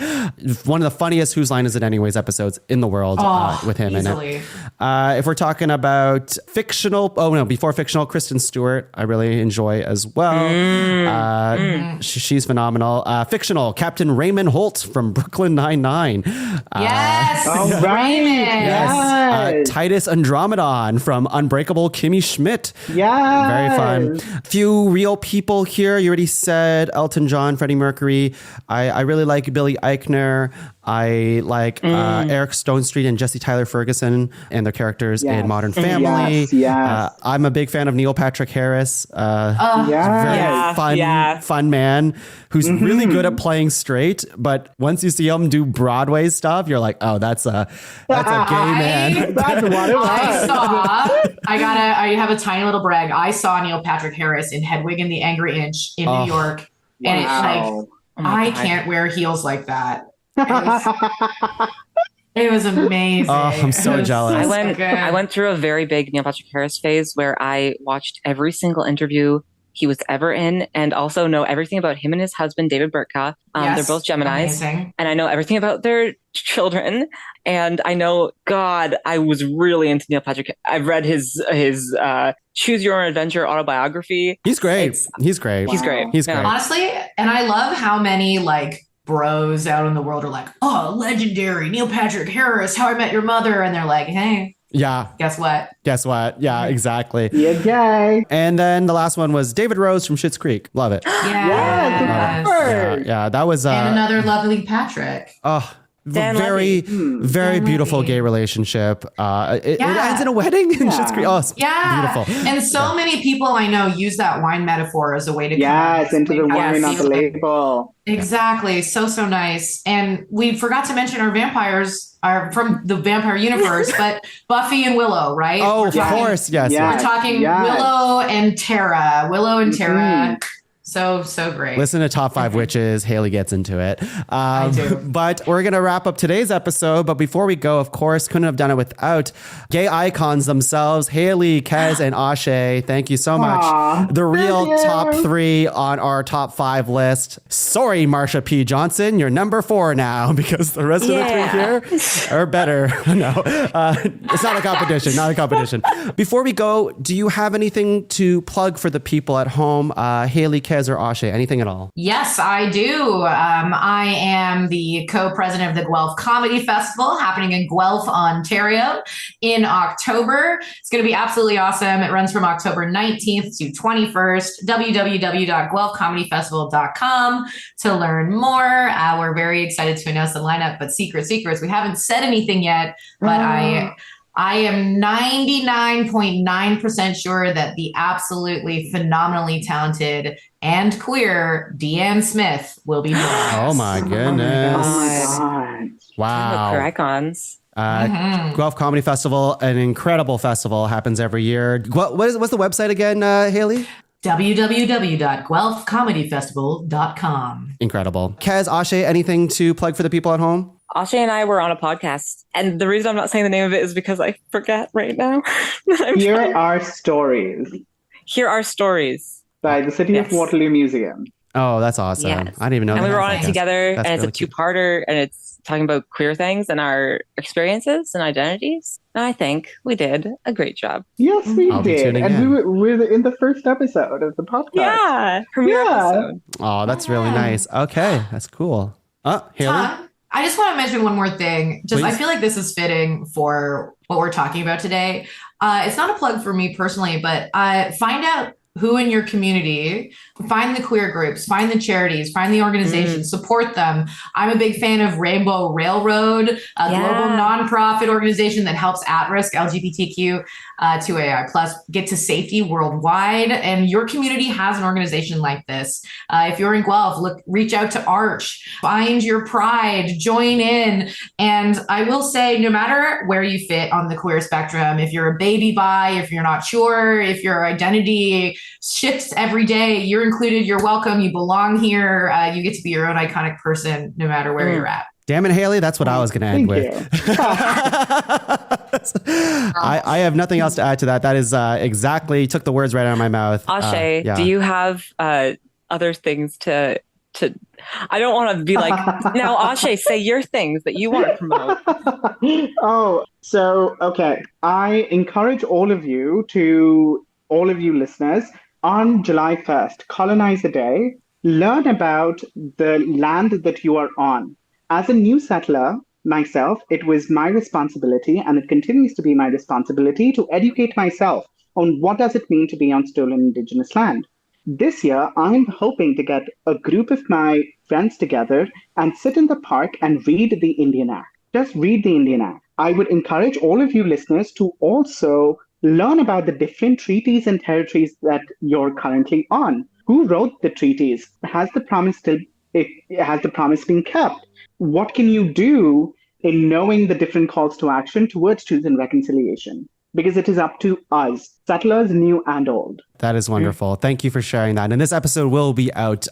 One of the funniest Whose Line Is It Anyways episodes in the world with him
easily.
in it. If we're talking about fictional, before fictional, Kristen Stewart, I really enjoy as well. She's phenomenal. Fictional, Captain Raymond Holt from Brooklyn Nine-Nine.
Raymond.
Yes. Titus Andromedon from Unbreakable Kimmy Schmidt.
Yeah.
Very fun. Few real people here. You already said Elton John, Freddie Mercury. I really like Billy Eichner. I like Eric Stonestreet and Jesse Tyler Ferguson and their characters in Modern Family. I'm a big fan of Neil Patrick Harris. Very fun man who's really good at playing straight. But once you see him do Broadway stuff, you're like, oh, that's a gay man.
That's what it was.
I have a tiny little brag. I saw Neil Patrick Harris in Hedwig and the Angry Inch in New York. And it's like, I can't wear heels like that. It was amazing.
Oh, I'm so jealous.
I went through a very big Neil Patrick Harris phase where I watched every single interview he was ever in, and also know everything about him and his husband, David Burtka. They're both Geminis.
Amazing.
And I know everything about their children. And I know, God, I was really into Neil Patrick. I've read his Choose Your Own Adventure autobiography.
He's great. He's great.
He's great.
He's great.
Honestly, and I love how many bros out in the world are like, oh, legendary Neil Patrick Harris, How I Met Your Mother. And they're like, hey.
Yeah.
Guess what?
Yeah, exactly.
Yeah.
And then the last one was David Rose from Schitt's Creek. Love it. Yeah, that was
and another lovely Patrick.
Very beautiful gay relationship. It ends in a wedding in Schitt's Creek. Oh, it's beautiful.
And so many people I know use that wine metaphor as a way to
into the wine on the label.
Exactly. So nice. And we forgot to mention our vampires are from the vampire universe, but Buffy and Willow, right?
Oh, of course. Yes.
We're talking Willow and Tara. So great.
Listen to Top 5 Witches. Haley gets into it.
I do.
But we're going to wrap up today's episode. But before we go, of course, couldn't have done it without gay icons themselves. Haley, Kez, and Aashay. Thank you so much. The real top 3 on our top 5 list. Sorry, Marsha P. Johnson. You're number 4 now because the rest of the 3 here are better. No, it's not a competition. Before we go, do you have anything to plug for the people at home? Haley, Kez, or Aashay, anything at all?
Yes, I do. I am the co-president of the Guelph Comedy Festival happening in Guelph, Ontario in October. It's going to be absolutely awesome. It runs from October 19th to 21st. www.guelphcomedyfestival.com to learn more. We're very excited to announce the lineup, but secrets. We haven't said anything yet, but I am 99.9% sure that the absolutely phenomenally talented and queer Deanne Smith will be joining us.
Oh my goodness.
Oh my God.
Wow.
Queer Icons.
Guelph Comedy Festival, an incredible festival, happens every year. What's the website again, Haley?
www.guelphcomedyfestival.com.
Incredible. Kez, Aashay, anything to plug for the people at home?
Aashay and I were on a podcast, and the reason I'm not saying the name of it is because I forget right now.
Here are stories.
Here are stories.
By the City of Waterloo Museum.
Oh, that's awesome.
Yes.
I didn't even know
and
that.
We were on it together,
that's
and
really
it's a 2-parter, and it's talking about queer things and our experiences and identities. And I think we did a great job.
Yes, we
I'll be
did.
tuning
And
in.
we were in the first episode of the podcast.
Yeah, premiere episode.
Oh, that's really nice. Okay, that's cool. Haley?
I just want to mention one more thing.
Please.
I feel like this is fitting for what we're talking about today. It's not a plug for me personally, but find out who in your community, find the queer groups, find the charities, find the organizations, support them. I'm a big fan of Rainbow Railroad, a global nonprofit organization that helps at-risk LGBTQ2AI plus get to safety worldwide. And your community has an organization like this. If you're in Guelph, reach out to Arch, find your pride, join in. And I will say, no matter where you fit on the queer spectrum, if you're a baby bi, if you're not sure, if your identity shifts every day, you're included, you're welcome, you belong here, you get to be your own iconic person no matter where you're at.
Damn it, Hayley, that's what I was going to end with. I have nothing else to add to that. That is exactly, took the words right out of my mouth.
Aashay, do you have other things to I don't want to be like, now Aashay, say your things that you want to promote.
Okay. I encourage all of you listeners, on July 1st, colonize a day, learn about the land that you are on. As a new settler myself, it was my responsibility, and it continues to be my responsibility, to educate myself on what does it mean to be on stolen Indigenous land. This year, I'm hoping to get a group of my friends together and sit in the park and read the Indian Act. Just read the Indian Act. I would encourage all of you listeners to also learn about the different treaties and territories that you're currently on. Who wrote the treaties? Has the promise been kept? What can you do in knowing the different calls to action towards truth and reconciliation? Because it is up to us, settlers new and old.
That is wonderful. Thank you for sharing that. And this episode will be out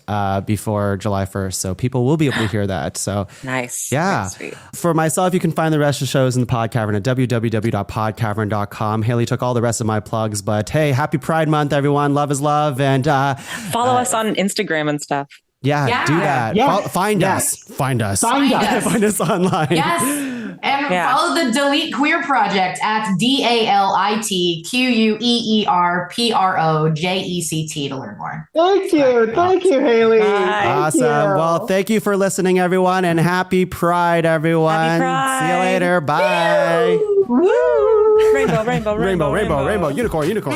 before July 1st, so people will be able to hear that. So
nice.
Yeah.
Sweet.
For myself, you can find the rest of the shows in the Pod Cavern at www.podcavern.com. Hayley took all the rest of my plugs, but hey, happy Pride Month, everyone. Love is love. And
follow us on Instagram and stuff.
Yeah, do that.
Yes.
Find us. Find us online.
Yes. And follow the Delete Queer Project at DALITQUEERPROJECT to learn more.
Thank you. Thank you, Hayley.
Awesome. Well, thank you for listening, everyone, and happy Pride, everyone.
Happy Pride.
See you later. Bye.
Woo! Rainbow, rainbow, rainbow,
Rainbow, rainbow, rainbow. Unicorn, unicorn.